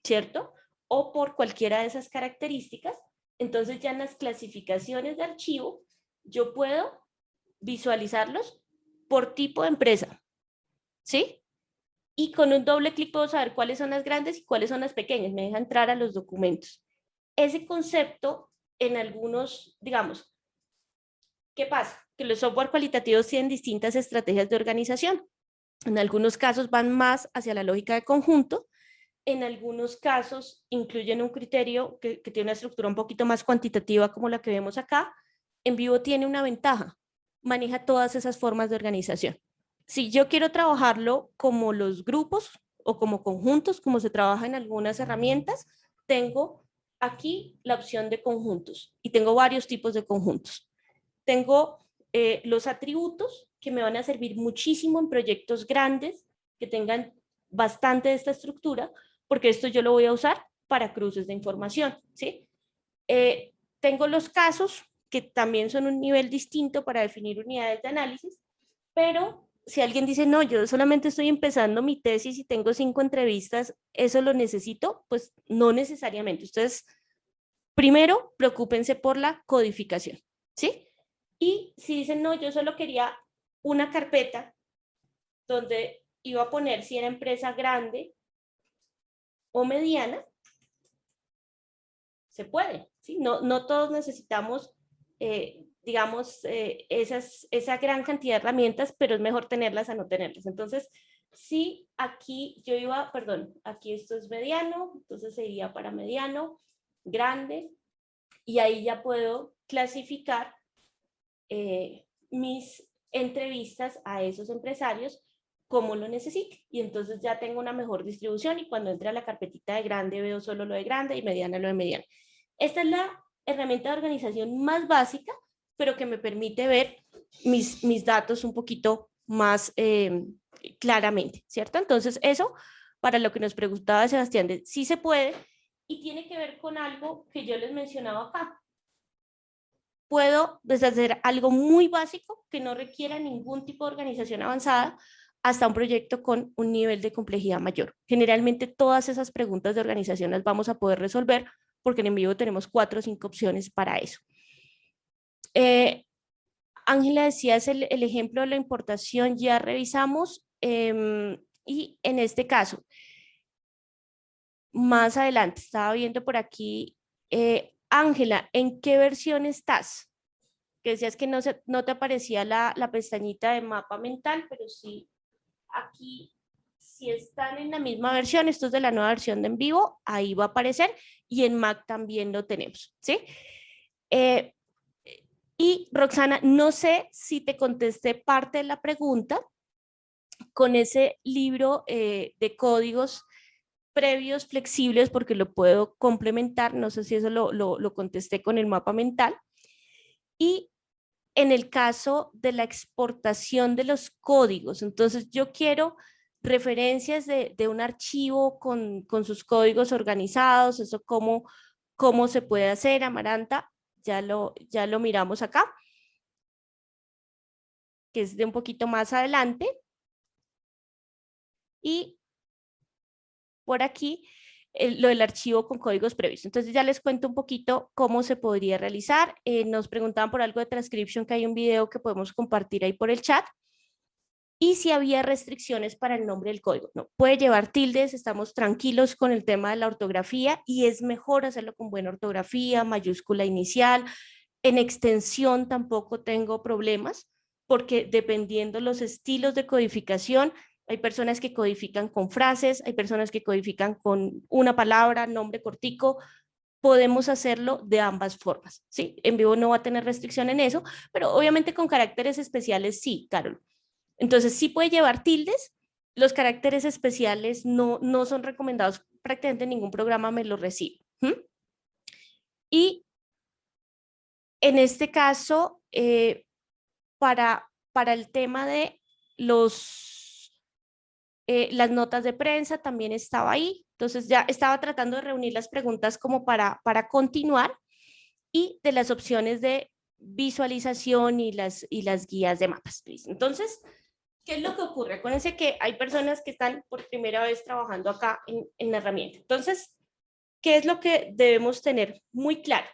¿cierto? O por cualquiera de esas características. Entonces ya en las clasificaciones de archivo, yo puedo visualizarlos por tipo de empresa, ¿sí? Y con un doble clic puedo saber cuáles son las grandes y cuáles son las pequeñas. Me deja entrar a los documentos. Ese concepto en algunos, digamos, ¿qué pasa? Que los software cualitativos tienen distintas estrategias de organización. En algunos casos van más hacia la lógica de conjunto, en algunos casos incluyen un criterio que tiene una estructura un poquito más cuantitativa como la que vemos acá. En vivo tiene una ventaja, maneja todas esas formas de organización. Si yo quiero trabajarlo como los grupos o como conjuntos, como se trabaja en algunas herramientas, tengo aquí la opción de conjuntos y tengo varios tipos de conjuntos. Tengo los atributos que me van a servir muchísimo en proyectos grandes que tengan bastante de esta estructura, porque esto yo lo voy a usar para cruces de información, ¿sí? Tengo los casos, que también son un nivel distinto para definir unidades de análisis, pero si alguien dice, no, yo solamente estoy empezando mi tesis y tengo 5 entrevistas, ¿eso lo necesito? Pues no necesariamente. Ustedes, primero, preocúpense por la codificación, ¿sí? Y si dicen, no, yo solo quería una carpeta donde iba a poner si era empresa grande o mediana, se puede, ¿sí? No todos necesitamos, digamos, esa gran cantidad de herramientas, pero es mejor tenerlas a no tenerlas. Entonces, sí, aquí yo iba, perdón, aquí esto es mediano, entonces sería para mediano, grande, y ahí ya puedo clasificar mis entrevistas a esos empresarios como lo necesite. Y entonces ya tengo una mejor distribución y cuando entre a la carpetita de grande veo solo lo de grande y mediana lo de mediana. Esta es la herramienta de organización más básica, pero que me permite ver mis datos un poquito más claramente, ¿cierto? Entonces eso, para lo que nos preguntaba Sebastián, de sí se puede y tiene que ver con algo que yo les mencionaba acá. Puedo deshacer algo muy básico que no requiera ningún tipo de organización avanzada hasta un proyecto con un nivel de complejidad mayor. Generalmente todas esas preguntas de organización las vamos a poder resolver porque en vivo tenemos 4 o 5 opciones para eso. Ángela, decías el ejemplo de la importación, ya revisamos y en este caso, más adelante, estaba viendo por aquí, Ángela, ¿en qué versión estás? Que decías que no te aparecía la pestañita de mapa mental, pero sí aquí, si están en la misma versión, esto es de la nueva versión de En Vivo, ahí va a aparecer, y en Mac también lo tenemos, ¿sí? Y Roxana, no sé si te contesté parte de la pregunta con ese libro de códigos previos flexibles, porque lo puedo complementar, no sé si eso lo contesté con el mapa mental. Y en el caso de la exportación de los códigos, entonces yo quiero referencias de un archivo con sus códigos organizados, eso cómo se puede hacer, Amaranta, ya lo miramos acá, que es de un poquito más adelante. Y por aquí lo del archivo con códigos previos. Entonces ya les cuento un poquito cómo se podría realizar. Nos preguntaban por algo de transcripción, que hay un video que podemos compartir ahí por el chat. Y si había restricciones para el nombre del código. No, puede llevar tildes, estamos tranquilos con el tema de la ortografía y es mejor hacerlo con buena ortografía, mayúscula inicial. En extensión tampoco tengo problemas, porque dependiendo los estilos de codificación, hay personas que codifican con frases, hay personas que codifican con una palabra, nombre cortico, podemos hacerlo de ambas formas, ¿sí? En Vivo no va a tener restricción en eso, pero obviamente con caracteres especiales sí, Carol. Entonces sí puede llevar tildes, los caracteres especiales no son recomendados, prácticamente ningún programa me lo recibe. Y en este caso, para el tema de las notas de prensa también estaba ahí. Entonces ya estaba tratando de reunir las preguntas como para continuar, y de las opciones de visualización y las guías de mapas. Entonces, ¿qué es lo que ocurre? Acuérdense que hay personas que están por primera vez trabajando acá en la herramienta. Entonces, ¿qué es lo que debemos tener muy claro?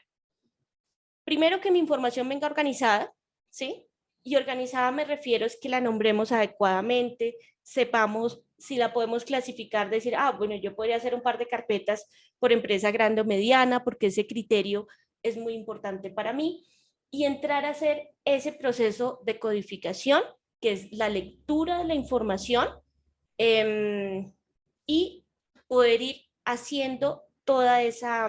Primero, que mi información venga organizada, ¿sí? Y organizada me refiero es que la nombremos adecuadamente, sepamos si la podemos clasificar, decir, bueno, yo podría hacer un par de carpetas por empresa grande o mediana, porque ese criterio es muy importante para mí, y entrar a hacer ese proceso de codificación, que es la lectura de la información, y poder ir haciendo toda esa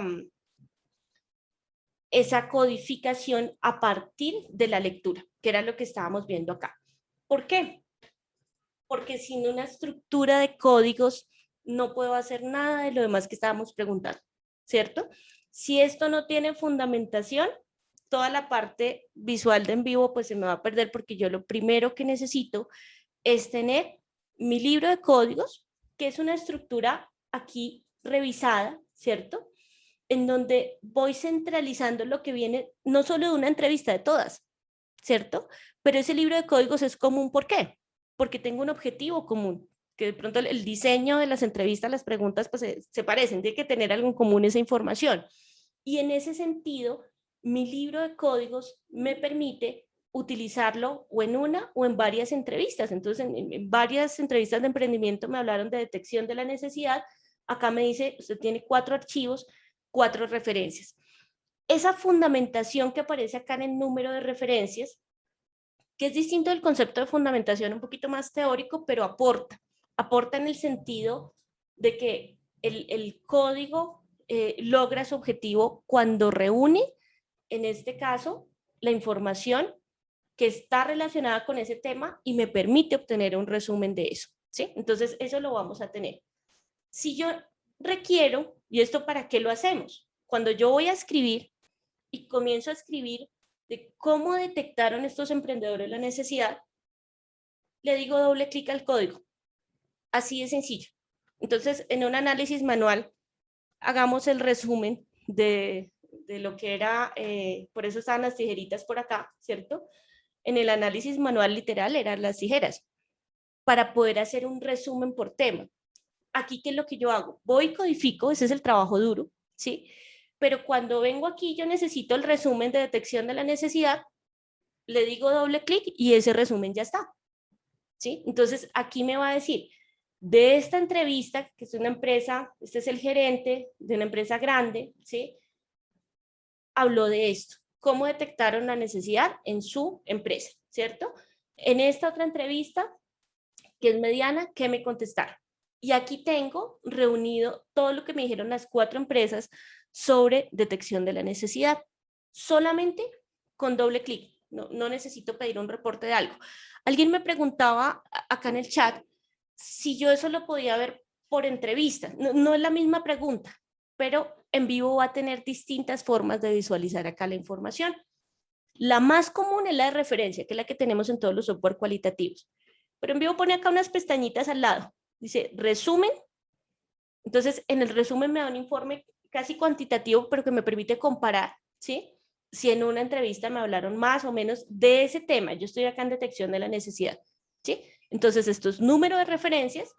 codificación a partir de la lectura, que era lo que estábamos viendo acá. ¿Por qué? Porque sin una estructura de códigos no puedo hacer nada de lo demás que estábamos preguntando, ¿cierto? Si esto no tiene fundamentación, toda la parte visual de En Vivo pues se me va a perder, porque yo lo primero que necesito es tener mi libro de códigos, que es una estructura aquí revisada, ¿cierto? En donde voy centralizando lo que viene, no solo de una entrevista, de todas, ¿cierto? Pero ese libro de códigos es común, ¿por qué? Porque tengo un objetivo común, que de pronto el diseño de las entrevistas, las preguntas, pues se parecen, tiene que tener algo en común esa información. Y en ese sentido, mi libro de códigos me permite utilizarlo o en una o en varias entrevistas. Entonces, en varias entrevistas de emprendimiento me hablaron de detección de la necesidad. Acá me dice, usted tiene 4 archivos, 4 referencias. Esa fundamentación que aparece acá en el número de referencias, que es distinto del concepto de fundamentación, un poquito más teórico, pero aporta en el sentido de que el código logra su objetivo cuando reúne, en este caso, la información que está relacionada con ese tema y me permite obtener un resumen de eso, ¿sí? Entonces, eso lo vamos a tener. Si yo requiero, ¿y esto para qué lo hacemos? Cuando yo voy a escribir y comienzo a escribir de cómo detectaron estos emprendedores la necesidad, le digo doble clic al código. Así de sencillo. Entonces, en un análisis manual, hagamos el resumen de lo que era, por eso estaban las tijeritas por acá, ¿cierto? En el análisis manual literal eran las tijeras, para poder hacer un resumen por tema. Aquí, ¿qué es lo que yo hago? Voy y codifico, ese es el trabajo duro, ¿sí? Pero cuando vengo aquí, yo necesito el resumen de detección de la necesidad, le digo doble clic y ese resumen ya está, ¿sí? Entonces, aquí me va a decir, de esta entrevista, que es una empresa, este es el gerente de una empresa grande, ¿sí? Habló de esto, cómo detectaron la necesidad en su empresa, ¿cierto? En esta otra entrevista, que es mediana, ¿qué me contestaron? Y aquí tengo reunido todo lo que me dijeron las 4 empresas sobre detección de la necesidad, solamente con doble clic. No necesito pedir un reporte de algo. Alguien me preguntaba acá en el chat si yo eso lo podía ver por entrevista. No es la misma pregunta, pero en vivo va a tener distintas formas de visualizar acá la información. La más común es la de referencia, que es la que tenemos en todos los software cualitativos. Pero en vivo pone acá unas pestañitas al lado. Dice resumen. Entonces, en el resumen me da un informe casi cuantitativo, pero que me permite comparar, ¿sí? Si en una entrevista me hablaron más o menos de ese tema. Yo estoy acá en detección de la necesidad, ¿sí? Entonces, esto es número de referencias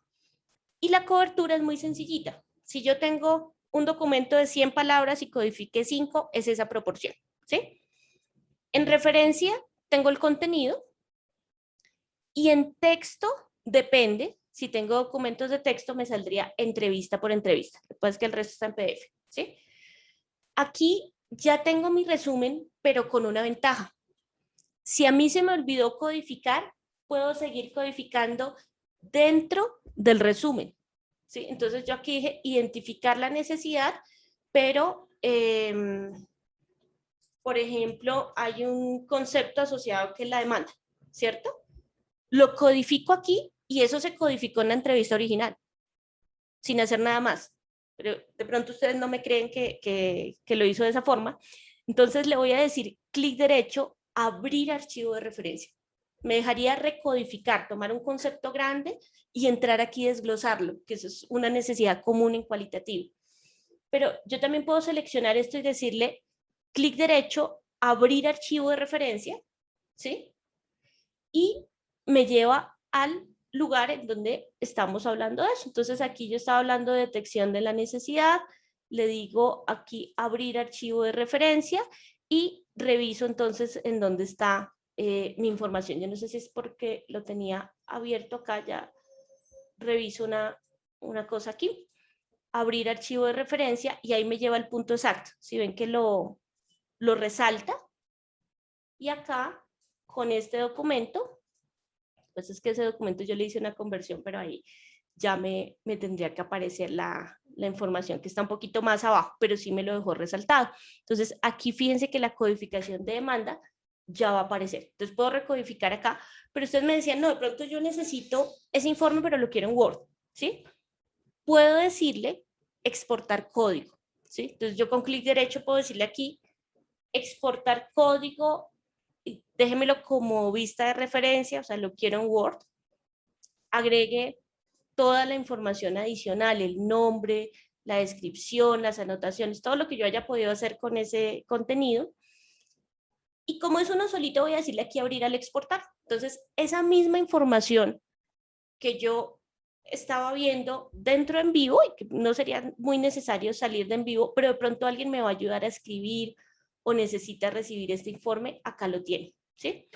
y la cobertura es muy sencillita. Si yo tengo un documento de 100 palabras y codifique 5, es esa proporción, ¿sí? En referencia tengo el contenido y en texto depende. Si tengo documentos de texto me saldría entrevista por entrevista. Después que el resto está en PDF, ¿sí? Aquí ya tengo mi resumen, pero con una ventaja. Si a mí se me olvidó codificar, puedo seguir codificando dentro del resumen, ¿sí? Entonces yo aquí dije identificar la necesidad, pero por ejemplo, hay un concepto asociado que es la demanda, ¿cierto? Lo codifico aquí y eso se codificó en la entrevista original, sin hacer nada más. Pero de pronto ustedes no me creen que lo hizo de esa forma. Entonces le voy a decir clic derecho, abrir archivo de referencia. Me dejaría recodificar, tomar un concepto grande y entrar aquí y desglosarlo, que eso es una necesidad común en cualitativo. Pero yo también puedo seleccionar esto y decirle clic derecho, abrir archivo de referencia, ¿sí? Y me lleva al lugar en donde estamos hablando de eso. Entonces aquí yo estaba hablando de detección de la necesidad, le digo aquí abrir archivo de referencia y reviso entonces en dónde está mi información. Yo no sé si es porque lo tenía abierto acá, ya reviso una cosa aquí. Abrir archivo de referencia y ahí me lleva al punto exacto. Si ven que lo resalta. Y acá, con este documento, pues es que ese documento yo le hice una conversión, pero ahí ya me tendría que aparecer la información que está un poquito más abajo, pero sí me lo dejó resaltado. Entonces, aquí fíjense que la codificación de demanda ya va a aparecer. Entonces, puedo recodificar acá, pero ustedes me decían, no, de pronto yo necesito ese informe, pero lo quiero en Word, ¿sí? Puedo decirle exportar código, ¿sí? Entonces, yo con clic derecho puedo decirle aquí, exportar código, déjemelo como vista de referencia, o sea, lo quiero en Word, agregue toda la información adicional, el nombre, la descripción, las anotaciones, todo lo que yo haya podido hacer con ese contenido. Y como es uno solito, voy a decirle aquí abrir al exportar. Entonces, esa misma información que yo estaba viendo dentro en vivo, y que no sería muy necesario salir de en vivo, pero de pronto alguien me va a ayudar a escribir o necesita recibir este informe, acá lo tiene, ¿sí?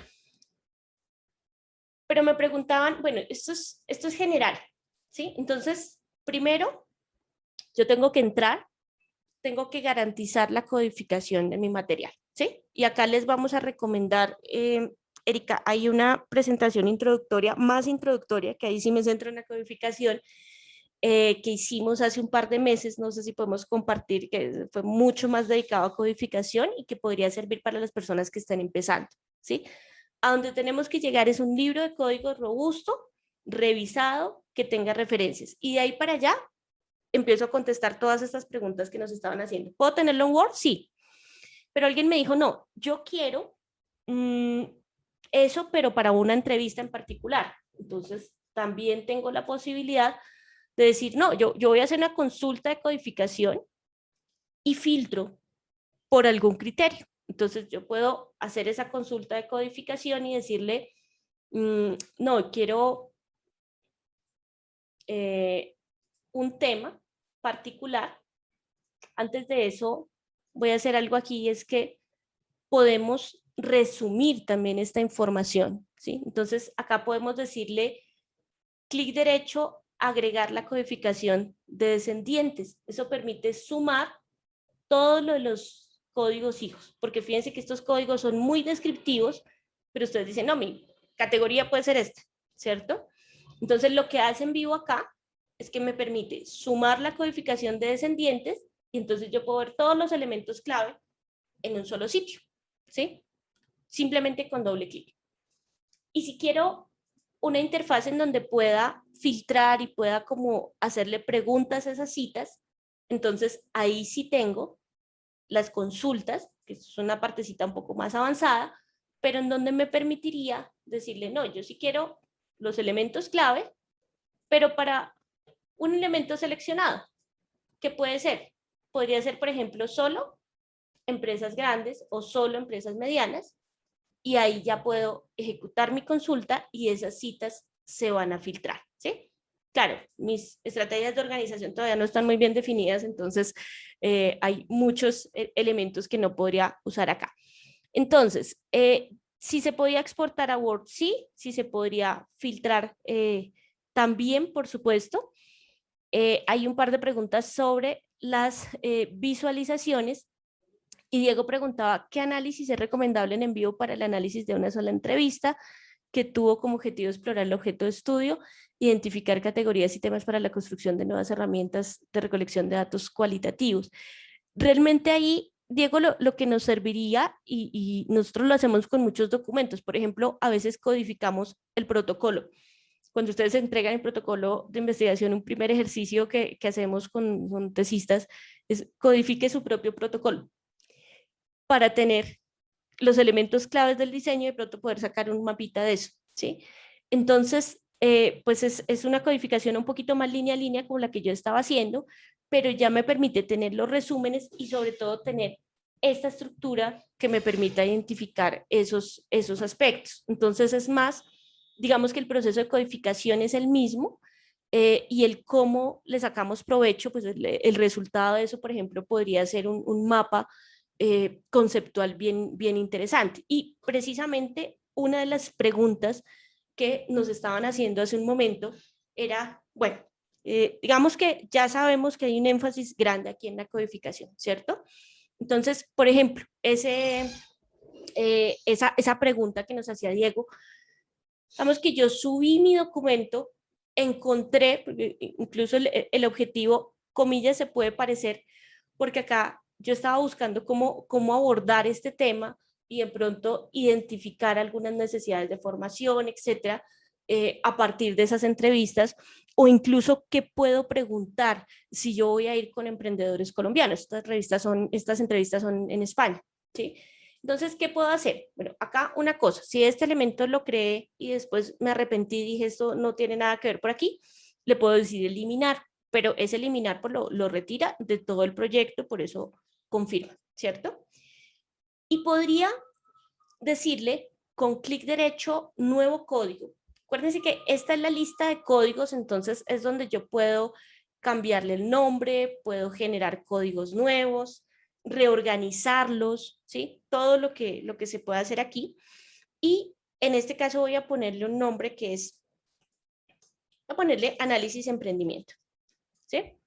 Pero me preguntaban, bueno, esto es general, ¿sí? Entonces, primero, yo tengo que entrar, tengo que garantizar la codificación de mi material, ¿sí? Y acá les vamos a recomendar, Erika, hay una presentación introductoria, más introductoria, que ahí sí me centro en la codificación, que hicimos hace un par de meses, no sé si podemos compartir, que fue mucho más dedicado a codificación y que podría servir para las personas que están empezando, ¿sí? A donde tenemos que llegar es un libro de código robusto, revisado, que tenga referencias. Y de ahí para allá empiezo a contestar todas estas preguntas que nos estaban haciendo. ¿Puedo tenerlo en Word? Sí. Pero alguien me dijo, no, yo quiero eso, pero para una entrevista en particular. Entonces, también tengo la posibilidad de decir, no, yo voy a hacer una consulta de codificación y filtro por algún criterio. Entonces, yo puedo hacer esa consulta de codificación y decirle, no, quiero un tema particular. Antes de eso, voy a hacer algo aquí, y es que podemos resumir también esta información, ¿sí? Entonces, acá podemos decirle, clic derecho, agregar la codificación de descendientes. Eso permite sumar todos los códigos hijos, porque fíjense que estos códigos son muy descriptivos, pero ustedes dicen, no, mi categoría puede ser esta, ¿cierto? Entonces lo que hace en vivo acá es que me permite sumar la codificación de descendientes y entonces yo puedo ver todos los elementos clave en un solo sitio, ¿sí? Simplemente con doble clic. Y si quiero una interfaz en donde pueda filtrar y pueda como hacerle preguntas a esas citas, entonces ahí sí tengo las consultas, que es una partecita un poco más avanzada, pero en donde me permitiría decirle, no, yo sí quiero los elementos clave, pero para un elemento seleccionado. ¿Qué puede ser? Podría ser, por ejemplo, solo empresas grandes o solo empresas medianas, y ahí ya puedo ejecutar mi consulta y esas citas se van a filtrar, ¿sí? Claro, mis estrategias de organización todavía no están muy bien definidas, entonces hay muchos elementos que no podría usar acá. Entonces, si se podía exportar a Word, sí, si se podría filtrar también, por supuesto. Hay un par de preguntas sobre las visualizaciones y Diego preguntaba, ¿qué análisis es recomendable en envío para el análisis de una sola entrevista que tuvo como objetivo explorar el objeto de estudio, identificar categorías y temas para la construcción de nuevas herramientas de recolección de datos cualitativos? Realmente ahí, Diego, lo que nos serviría, y nosotros lo hacemos con muchos documentos, por ejemplo, a veces codificamos el protocolo. Cuando ustedes entregan el protocolo de investigación, un primer ejercicio que hacemos con tesistas es codifique su propio protocolo para tener los elementos claves del diseño y de pronto poder sacar un mapita de eso, ¿sí? Entonces, pues es una codificación un poquito más línea a línea como la que yo estaba haciendo, pero ya me permite tener los resúmenes y sobre todo tener esta estructura que me permita identificar esos aspectos. Entonces es más, digamos que el proceso de codificación es el mismo, y el cómo le sacamos provecho, pues el resultado de eso, por ejemplo, podría ser un mapa conceptual bien interesante. Y precisamente una de las preguntas que nos estaban haciendo hace un momento era, bueno, digamos que ya sabemos que hay un énfasis grande aquí en la codificación, ¿cierto? Entonces, por ejemplo, esa pregunta que nos hacía Diego, digamos que yo subí mi documento, encontré, incluso el objetivo, comillas, se puede parecer, porque acá yo estaba buscando cómo abordar este tema y de pronto identificar algunas necesidades de formación, etcétera, a partir de esas entrevistas, o incluso qué puedo preguntar si yo voy a ir con emprendedores colombianos. Estas entrevistas son en España, ¿sí? Entonces, ¿qué puedo hacer? Bueno, acá una cosa, si este elemento lo creé y después me arrepentí y dije esto no tiene nada que ver por aquí, le puedo decir eliminar, pero ese eliminar pues lo retira de todo el proyecto, por eso confirma, ¿cierto? Y podría decirle con clic derecho, nuevo código. Acuérdense que esta es la lista de códigos, entonces es donde yo puedo cambiarle el nombre, puedo generar códigos nuevos, reorganizarlos, ¿sí? Todo lo que se puede hacer aquí. Y en este caso voy a ponerle un nombre que es, voy a ponerle análisis emprendimiento, ¿sí?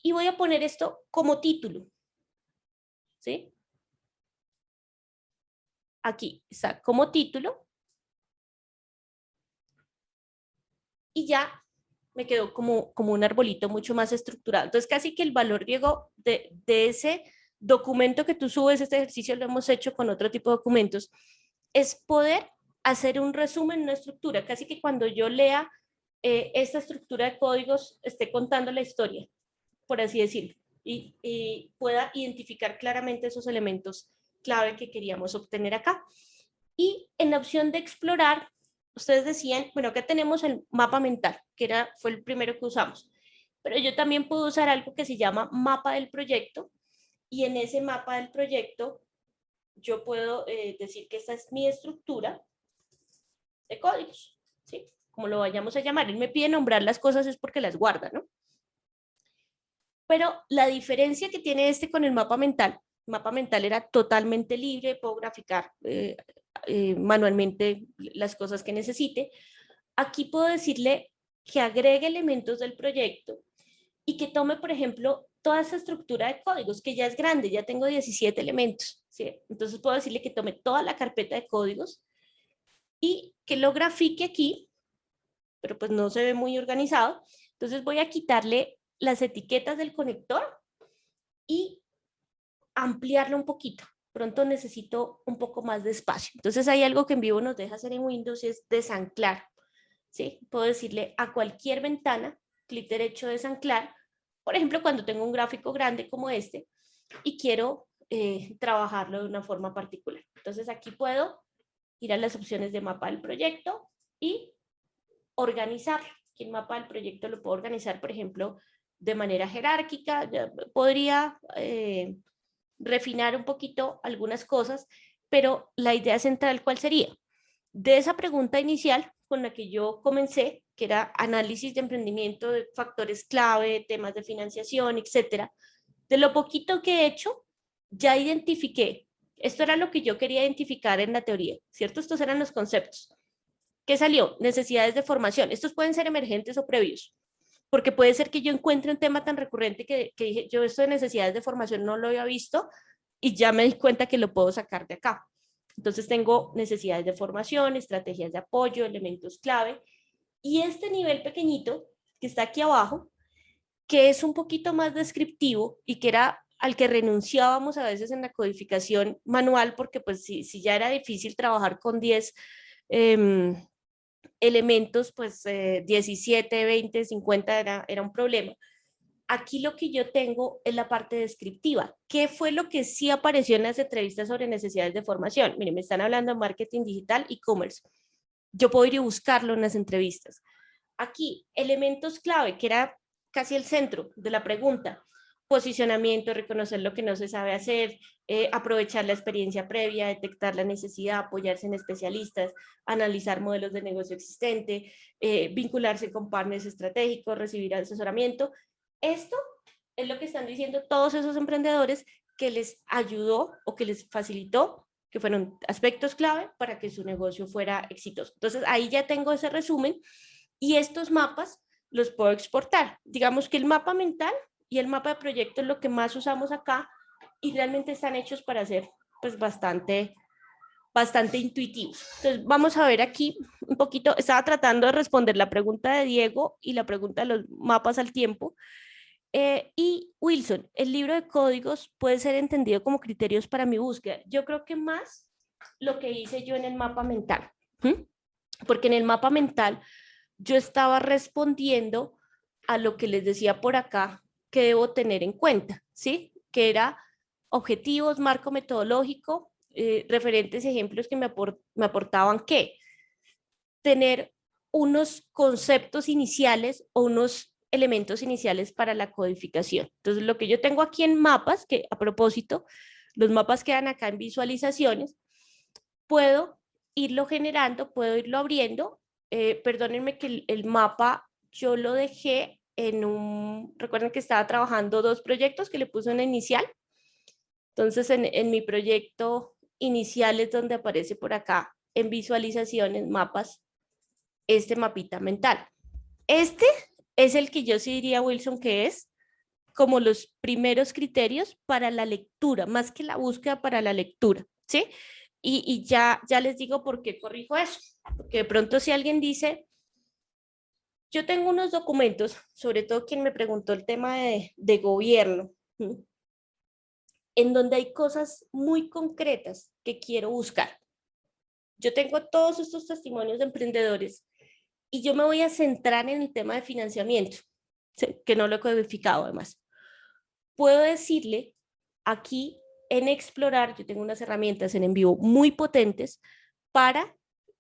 Y voy a poner esto como título, ¿sí? Aquí está como título. Y ya me quedó como un arbolito mucho más estructurado. Entonces, casi que el valor, Diego, de ese documento que tú subes, este ejercicio lo hemos hecho con otro tipo de documentos, es poder hacer un resumen, una estructura, casi que cuando yo lea esta estructura de códigos, esté contando la historia, por así decirlo, y pueda identificar claramente esos elementos clave que queríamos obtener acá. Y en la opción de explorar, ustedes decían, bueno, acá tenemos el mapa mental, fue el primero que usamos, pero yo también puedo usar algo que se llama mapa del proyecto, y en ese mapa del proyecto yo puedo decir que esta es mi estructura de códigos, ¿sí? Como lo vayamos a llamar. Él me pide nombrar las cosas es porque las guarda, ¿no? Pero la diferencia que tiene este con el mapa mental era totalmente libre, puedo graficar manualmente las cosas que necesite. Aquí puedo decirle que agregue elementos del proyecto y que tome, por ejemplo, toda esa estructura de códigos, que ya es grande, ya tengo 17 elementos, ¿sí? Entonces puedo decirle que tome toda la carpeta de códigos y que lo grafique aquí pero pues no se ve muy organizado. Entonces voy a quitarle las etiquetas del conector y ampliarlo un poquito. Pronto necesito un poco más de espacio. Entonces hay algo que en vivo nos deja hacer en Windows y es desanclar. ¿Sí? Puedo decirle a cualquier ventana, clic derecho desanclar, por ejemplo, cuando tengo un gráfico grande como este y quiero trabajarlo de una forma particular. Entonces aquí puedo ir a las opciones de mapa del proyecto y organizarlo. Aquí el mapa del proyecto lo puedo organizar, por ejemplo, de manera jerárquica. Podría refinar un poquito algunas cosas, pero la idea central, ¿cuál sería? De esa pregunta inicial con la que yo comencé, que era análisis de emprendimiento, de factores clave, temas de financiación, etcétera, de lo poquito que he hecho, ya identifiqué, esto era lo que yo quería identificar en la teoría, ¿cierto? Estos eran los conceptos. ¿Qué salió? Necesidades de formación. Estos pueden ser emergentes o previos, porque puede ser que yo encuentre un tema tan recurrente que dije, yo esto de necesidades de formación no lo había visto y ya me di cuenta que lo puedo sacar de acá. Entonces tengo necesidades de formación, estrategias de apoyo, elementos clave, y este nivel pequeñito que está aquí abajo, que es un poquito más descriptivo y que era al que renunciábamos a veces en la codificación manual, porque pues si ya era difícil trabajar con 10 elementos, pues 17, 20, 50 era un problema. Aquí lo que yo tengo es la parte descriptiva. ¿Qué fue lo que sí apareció en las entrevistas sobre necesidades de formación? Miren, me están hablando de marketing digital, e-commerce. Yo puedo ir y buscarlo en las entrevistas. Aquí, elementos clave, que era casi el centro de la pregunta. Posicionamiento, reconocer lo que no se sabe hacer, aprovechar la experiencia previa, detectar la necesidad, apoyarse en especialistas, analizar modelos de negocio existente, vincularse con partners estratégicos, recibir asesoramiento. Esto es lo que están diciendo todos esos emprendedores que les ayudó o que les facilitó, que fueron aspectos clave para que su negocio fuera exitoso. Entonces ahí ya tengo ese resumen y estos mapas los puedo exportar. Digamos que el mapa mental y el mapa de proyecto es lo que más usamos acá y realmente están hechos para ser pues bastante intuitivos. Entonces vamos a ver aquí un poquito, estaba tratando de responder la pregunta de Diego y la pregunta de los mapas al tiempo. Y Wilson, el libro de códigos puede ser entendido como criterios para mi búsqueda. Yo creo que más lo que hice yo en el mapa mental, ¿sí? Porque en el mapa mental yo estaba respondiendo a lo que les decía por acá que debo tener en cuenta, ¿sí? Que era objetivos, marco metodológico, referentes ejemplos que me aportaban que tener unos conceptos iniciales o unos elementos iniciales para la codificación. Entonces, lo que yo tengo aquí en mapas, que a propósito, los mapas quedan acá en visualizaciones, puedo irlo generando, puedo irlo abriendo. Perdónenme que el mapa yo lo dejé en un, recuerden que estaba trabajando dos proyectos que le puse una inicial. Entonces, en mi proyecto inicial es donde aparece por acá en visualizaciones, mapas, este mapita mental. Este es el que yo sí diría, Wilson, que es como los primeros criterios para la lectura, más que la búsqueda para la lectura, ¿sí? Y ya les digo por qué corrijo eso, porque de pronto si alguien dice, yo tengo unos documentos, sobre todo quien me preguntó el tema de gobierno, ¿sí? En donde hay cosas muy concretas que quiero buscar. Yo tengo todos estos testimonios de emprendedores y yo me voy a centrar en el tema de financiamiento, ¿sí? Que no lo he codificado además. Puedo decirle aquí en explorar, yo tengo unas herramientas en vivo muy potentes para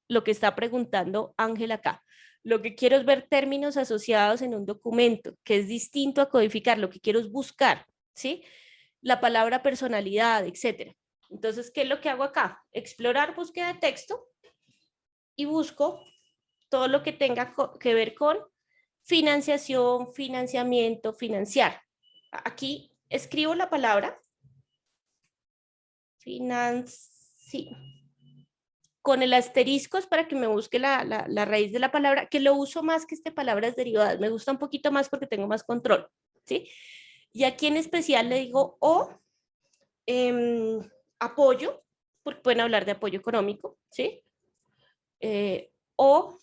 lo que está preguntando Ángel acá. Lo que quiero es ver términos asociados en un documento, que es distinto a codificar, lo que quiero es buscar, ¿sí? La palabra personalidad, etcétera. Entonces, ¿qué es lo que hago acá? Explorar búsqueda de texto y busco todo lo que tenga que ver con financiación, financiamiento, financiar. Aquí escribo la palabra con el asterisco es para que me busque la raíz de la palabra, que lo uso más que palabras derivadas. Me gusta un poquito más porque tengo más control, ¿sí? Y aquí en especial le digo apoyo, porque pueden hablar de apoyo económico, ¿sí? O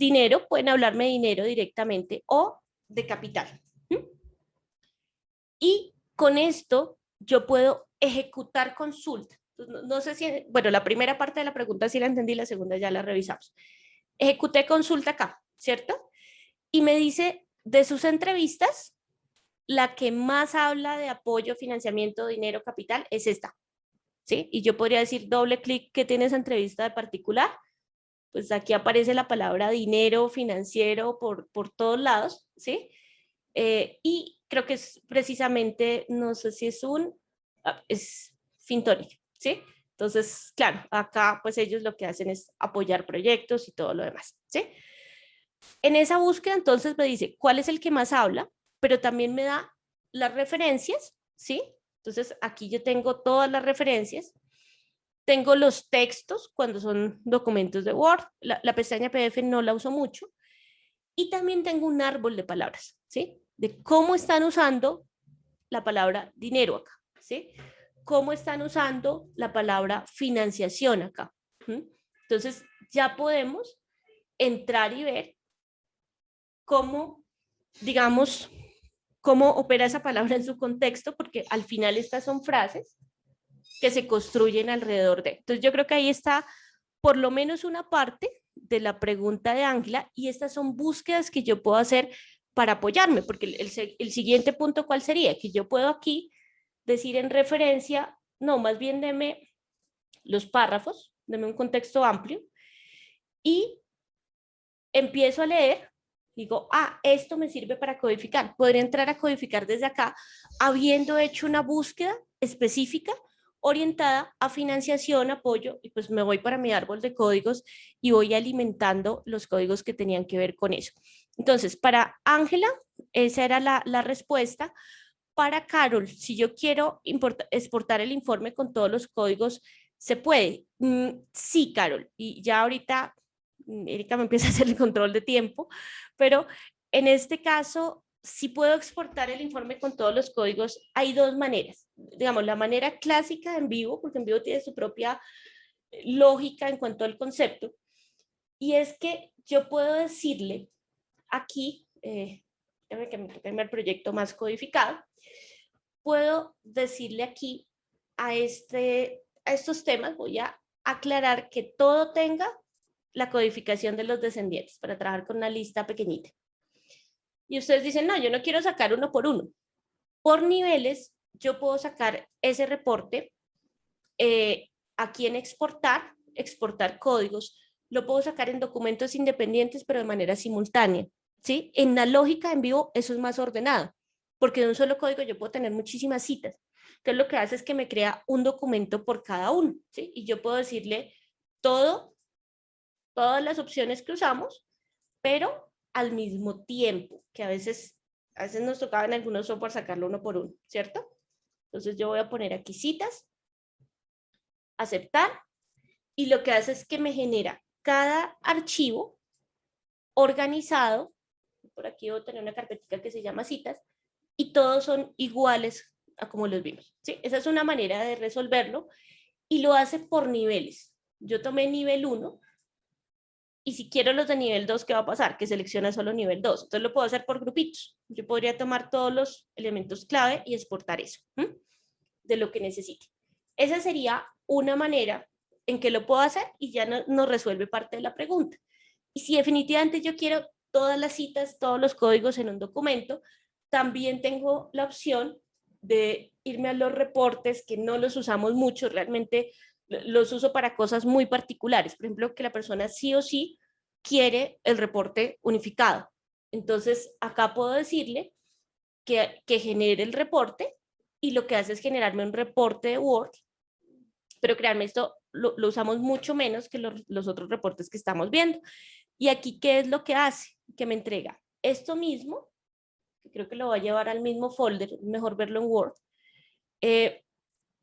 dinero, pueden hablarme de dinero directamente o de capital. Y con esto yo puedo ejecutar consulta. Entonces, no sé si, bueno, la primera parte de la pregunta sí la entendí, la segunda ya la revisamos. Ejecuté consulta acá, ¿cierto? Y me dice, de sus entrevistas, la que más habla de apoyo, financiamiento, dinero, capital, es esta, ¿sí? Y yo podría decir doble clic, ¿qué tiene esa entrevista de particular? Pues aquí aparece la palabra dinero, financiero, por todos lados, ¿sí? Y creo que es precisamente, no sé si es es Fintonic, ¿sí? Entonces, claro, acá pues ellos lo que hacen es apoyar proyectos y todo lo demás, ¿sí? En esa búsqueda entonces me dice cuál es el que más habla, pero también me da las referencias, ¿sí? Entonces aquí yo tengo todas las referencias, tengo los textos cuando son documentos de Word, la pestaña PDF no la uso mucho, y también tengo un árbol de palabras, ¿sí? De cómo están usando la palabra dinero acá, ¿sí? Cómo están usando la palabra financiación acá. Entonces ya podemos entrar y ver cómo, digamos, cómo opera esa palabra en su contexto, porque al final estas son frases que se construyen alrededor de. Entonces yo creo que ahí está por lo menos una parte de la pregunta de Ángela y estas son búsquedas que yo puedo hacer para apoyarme, porque el siguiente punto, ¿cuál sería? Que yo puedo aquí decir en referencia, no, más bien deme los párrafos, deme un contexto amplio y empiezo a leer, digo, esto me sirve para codificar. Podría entrar a codificar desde acá, habiendo hecho una búsqueda específica orientada a financiación, apoyo, y pues me voy para mi árbol de códigos y voy alimentando los códigos que tenían que ver con eso. Entonces, para Ángela, esa era la respuesta. Para Carol, si yo quiero exportar el informe con todos los códigos, ¿se puede? Sí, Carol. Y ya ahorita Erika me empieza a hacer el control de tiempo, pero en este caso, si puedo exportar el informe con todos los códigos, hay dos maneras. Digamos, la manera clásica en vivo, porque en vivo tiene su propia lógica en cuanto al concepto, y es que yo puedo decirle aquí, déjame que me toque el proyecto más codificado, puedo decirle aquí a estos temas, voy a aclarar que todo tenga la codificación de los descendientes para trabajar con una lista pequeñita. Y ustedes dicen, no, yo no quiero sacar uno por uno. Por niveles, yo puedo sacar ese reporte aquí en exportar códigos, lo puedo sacar en documentos independientes, pero de manera simultánea, ¿sí? En la lógica en vivo, eso es más ordenado, porque de un solo código yo puedo tener muchísimas citas. Entonces, lo que hace es que me crea un documento por cada uno, ¿sí? Y yo puedo decirle todas las opciones que usamos, pero al mismo tiempo, que a veces nos tocaba en algunos software sacarlo uno por uno, ¿cierto? Entonces yo voy a poner aquí citas, aceptar, y lo que hace es que me genera cada archivo organizado, por aquí voy a tener una carpetita que se llama citas, y todos son iguales a como los vimos, ¿sí? Esa es una manera de resolverlo, y lo hace por niveles. Yo tomé nivel 1, y si quiero los de nivel 2, ¿qué va a pasar? Que selecciona solo nivel 2. Entonces lo puedo hacer por grupitos. Yo podría tomar todos los elementos clave y exportar eso, de lo que necesite. Esa sería una manera en que lo puedo hacer y ya nos resuelve parte de la pregunta. Y si definitivamente yo quiero todas las citas, todos los códigos en un documento, también tengo la opción de irme a los reportes, que no los usamos mucho, realmente los uso para cosas muy particulares. Por ejemplo, que la persona sí o sí quiere el reporte unificado. Entonces, acá puedo decirle que genere el reporte y lo que hace es generarme un reporte de Word, pero créanme, esto lo usamos mucho menos que los otros reportes que estamos viendo. Y aquí, ¿qué es lo que hace? Que me entrega esto mismo, que creo que lo va a llevar al mismo folder, mejor verlo en Word.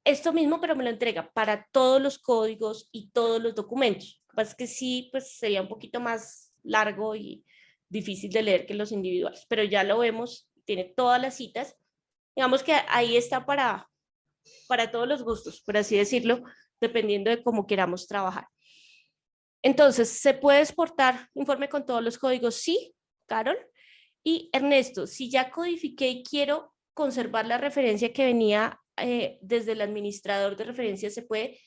Esto mismo, pero me lo entrega para todos los códigos y todos los documentos. Lo que pasa es que sí, pues sería un poquito más largo y difícil de leer que los individuales, pero ya lo vemos, tiene todas las citas. Digamos que ahí está para todos los gustos, por así decirlo, dependiendo de cómo queramos trabajar. Entonces, ¿se puede exportar informe con todos los códigos? Sí, Carol. Y Ernesto, si ya codifiqué y quiero conservar la referencia que venía desde el administrador de referencias, ¿se puede?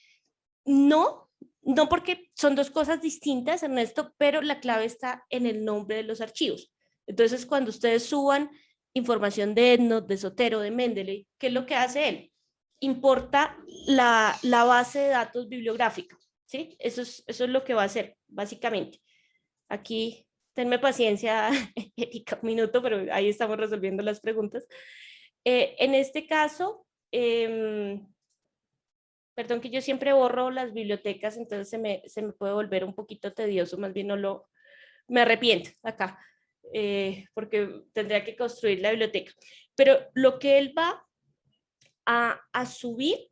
No, no, porque son dos cosas distintas, Ernesto, pero la clave está en el nombre de los archivos. Entonces, cuando ustedes suban información de EndNote, de Zotero, de Mendeley, ¿qué es lo que hace él? Importa la base de datos bibliográfica, ¿sí? Eso es lo que va a hacer, básicamente. Aquí, tenme paciencia, Erika, un minuto, pero ahí estamos resolviendo las preguntas. En este caso, perdón que yo siempre borro las bibliotecas, entonces se me puede volver un poquito tedioso, más bien me arrepiento acá, porque tendría que construir la biblioteca. Pero lo que él va a subir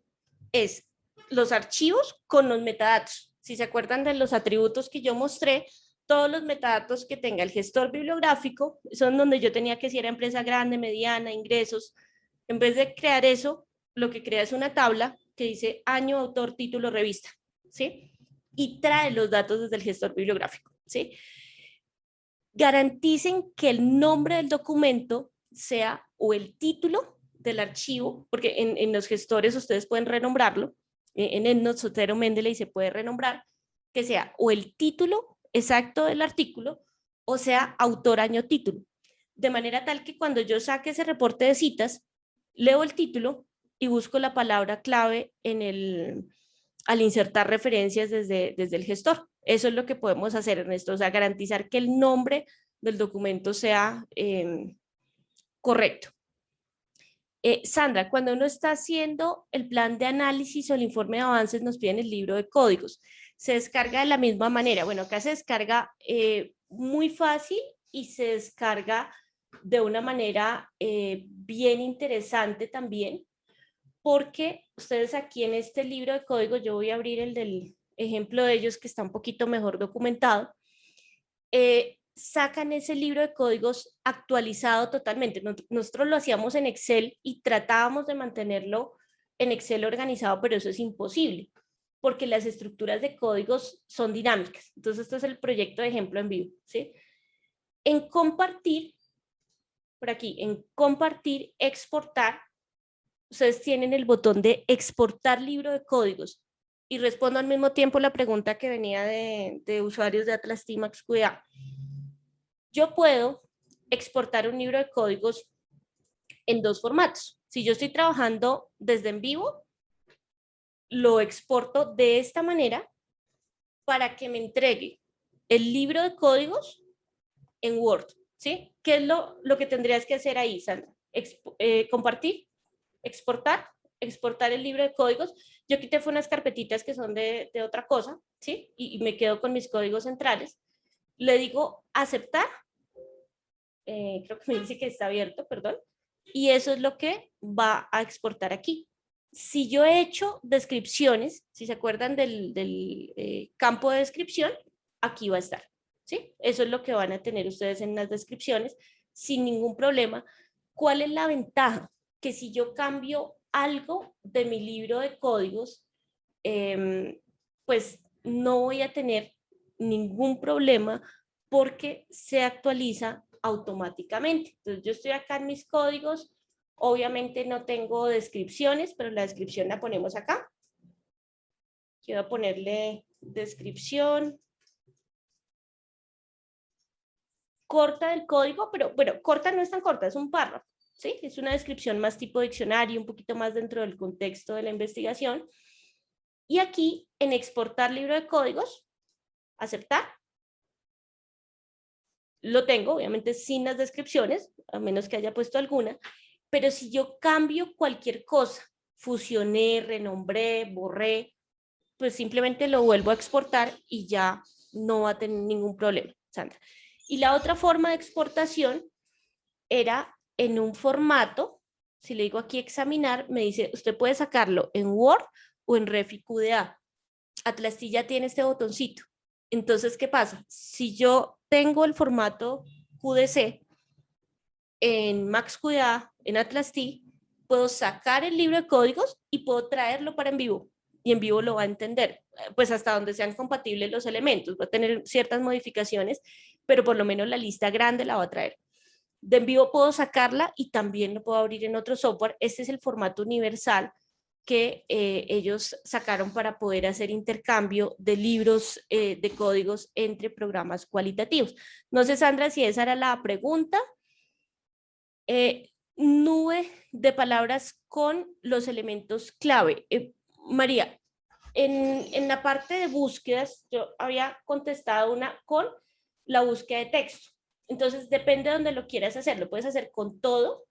es los archivos con los metadatos. Si se acuerdan de los atributos que yo mostré, todos los metadatos que tenga el gestor bibliográfico son donde yo tenía que si era empresa grande, mediana, ingresos. En vez de crear eso, lo que crea es una tabla que dice año, autor, título, revista, ¿sí? Y trae los datos desde el gestor bibliográfico, ¿sí? Garanticen que el nombre del documento sea o el título del archivo, porque en los gestores ustedes pueden renombrarlo, en EndNote, Zotero, Mendeley se puede renombrar, que sea o el título exacto del artículo o sea autor, año, título. De manera tal que cuando yo saque ese reporte de citas, leo el título y busco la palabra clave al insertar referencias desde el gestor. Eso es lo que podemos hacer, Ernesto, o sea, garantizar que el nombre del documento sea correcto. Sandra, cuando uno está haciendo el plan de análisis o el informe de avances, nos piden el libro de códigos. Se descarga de la misma manera. Bueno, acá se descarga muy fácil y se descarga de una manera bien interesante también, porque ustedes aquí en este libro de códigos, yo voy a abrir el del ejemplo de ellos que está un poquito mejor documentado, sacan ese libro de códigos actualizado totalmente. Nosotros lo hacíamos en Excel y tratábamos de mantenerlo en Excel organizado, pero eso es imposible, porque las estructuras de códigos son dinámicas. Entonces, este es el proyecto de ejemplo en vivo, ¿sí? En compartir, por aquí, en compartir, exportar, ustedes tienen el botón de exportar libro de códigos y respondo al mismo tiempo la pregunta que venía de usuarios de Atlas Team MaxQDA. Yo puedo exportar un libro de códigos en dos formatos. Si yo estoy trabajando desde en vivo, lo exporto de esta manera para que me entregue el libro de códigos en Word, ¿sí? ¿Qué es lo que tendrías que hacer ahí, Sandra? Compartir, exportar el libro de códigos. Yo quité unas carpetitas que son de otra cosa, ¿sí? Y me quedo con mis códigos centrales. Le digo aceptar, creo que me dice que está abierto, perdón, y eso es lo que va a exportar aquí. Si yo he hecho descripciones, si se acuerdan del campo de descripción, aquí va a estar, ¿sí? Eso es lo que van a tener ustedes en las descripciones sin ningún problema. ¿Cuál es la ventaja? Que si yo cambio algo de mi libro de códigos, pues no voy a tener ningún problema porque se actualiza automáticamente. Entonces yo estoy acá en mis códigos, obviamente no tengo descripciones, pero la descripción la ponemos acá. Quiero ponerle descripción corta del código, pero bueno, corta no es tan corta, es un párrafo, ¿sí? Es una descripción más tipo diccionario, un poquito más dentro del contexto de la investigación. Y aquí, en exportar libro de códigos, aceptar. Lo tengo, obviamente sin las descripciones, a menos que haya puesto alguna, pero si yo cambio cualquier cosa, fusioné, renombré, borré, pues simplemente lo vuelvo a exportar y ya no va a tener ningún problema, Sandra. Y la otra forma de exportación era en un formato, si le digo aquí examinar, me dice, usted puede sacarlo en Word o en RefiQDA. Atlas ya tiene este botoncito. Entonces, ¿qué pasa? Si yo tengo el formato QDC en MaxQDA, en Atlas T, puedo sacar el libro de códigos y puedo traerlo para en vivo. y en vivo lo va a entender, pues hasta donde sean compatibles los elementos, va a tener ciertas modificaciones, pero por lo menos la lista grande la va a traer. De en vivo puedo sacarla y también lo puedo abrir en otro software. Este es el formato universal que ellos sacaron para poder hacer intercambio de libros de códigos entre programas cualitativos. No sé, Sandra, si esa era la pregunta. Nube de palabras con los elementos clave. María, en la parte de búsquedas, yo había contestado una con la búsqueda de texto. Entonces, depende de donde lo quieras hacer. Lo puedes hacer con todo,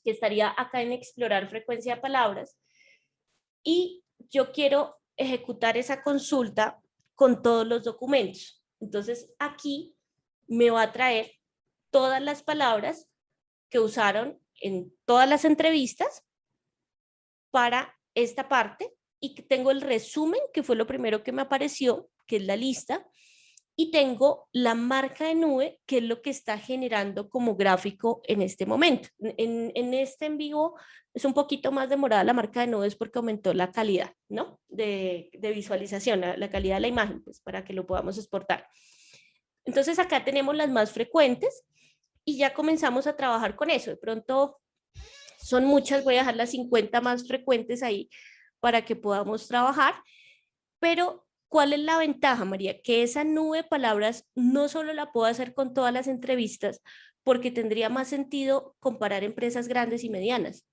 que estaría acá en explorar frecuencia de palabras. Y yo quiero ejecutar esa consulta con todos los documentos. Entonces, aquí me va a traer todas las palabras que usaron en todas las entrevistas para esta parte y tengo el resumen, que fue lo primero que me apareció, que es la lista, y tengo la marca de nube, que es lo que está generando como gráfico en este momento. En este en vivo es un poquito más demorada la marca de nube, es porque aumentó la calidad, ¿no? De visualización, la calidad de la imagen, pues para que lo podamos exportar. Entonces acá tenemos las más frecuentes y ya comenzamos a trabajar con eso. De pronto son muchas, voy a dejar las 50 más frecuentes ahí para que podamos trabajar, pero ¿cuál es la ventaja, María? Que esa nube de palabras no solo la puedo hacer con todas las entrevistas, porque tendría más sentido comparar empresas grandes y medianas.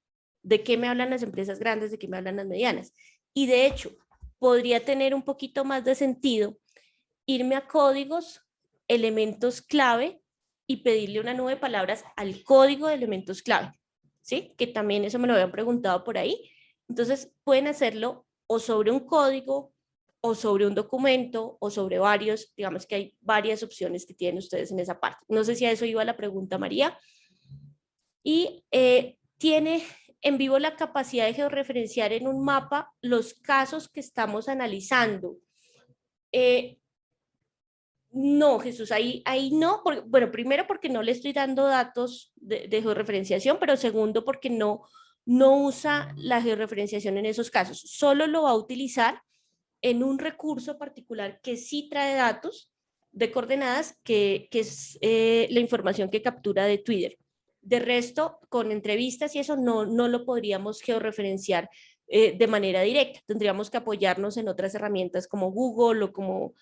¿De qué me hablan las empresas grandes? ¿De qué me hablan las medianas? Y de hecho, podría tener un poquito más de sentido irme a códigos, elementos clave y pedirle una nube de palabras al código de elementos clave, ¿sí? Que también eso me lo habían preguntado por ahí. Entonces, pueden hacerlo o sobre un código, o sobre un documento, o sobre varios. Digamos que hay varias opciones que tienen ustedes en esa parte. No sé si a eso iba la pregunta, María. Y tiene en vivo la capacidad de georreferenciar en un mapa los casos que estamos analizando. No, Jesús, ahí no, porque, bueno, primero porque no le estoy dando datos de georreferenciación, pero segundo porque no usa la georreferenciación en esos casos. Solo lo va a utilizar en un recurso particular que sí trae datos de coordenadas, que es la información que captura de Twitter. De resto, con entrevistas y eso no lo podríamos georreferenciar de manera directa. Tendríamos que apoyarnos en otras herramientas como Google o como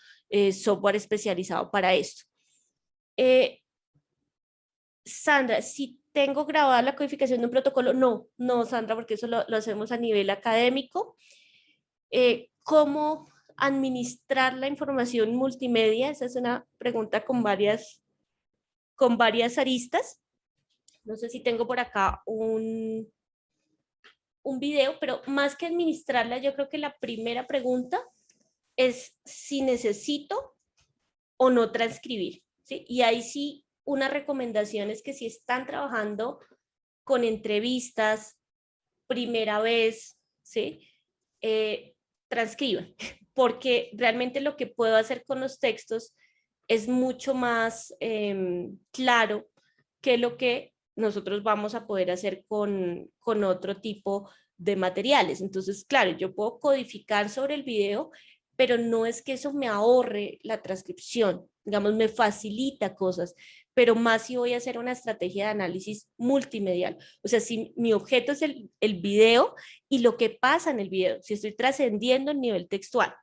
software especializado para esto. Sandra, si tengo grabada la codificación de un protocolo, no, Sandra, porque eso lo hacemos a nivel académico. ¿Cómo administrar la información multimedia? Esa es una pregunta con varias aristas. No sé si tengo por acá un video, pero más que administrarla, yo creo que la primera pregunta es si necesito o no transcribir, ¿sí? Y ahí sí, una recomendación es que si están trabajando con entrevistas, primera vez, ¿sí? Transcriban, porque realmente lo que puedo hacer con los textos es mucho más claro que lo que nosotros vamos a poder hacer con otro tipo de materiales. Entonces, claro, yo puedo codificar sobre el video, pero no es que eso me ahorre la transcripción, digamos, me facilita cosas, pero más si voy a hacer una estrategia de análisis multimedial. O sea, si mi objeto es el video y lo que pasa en el video, si estoy trascendiendo el nivel textual,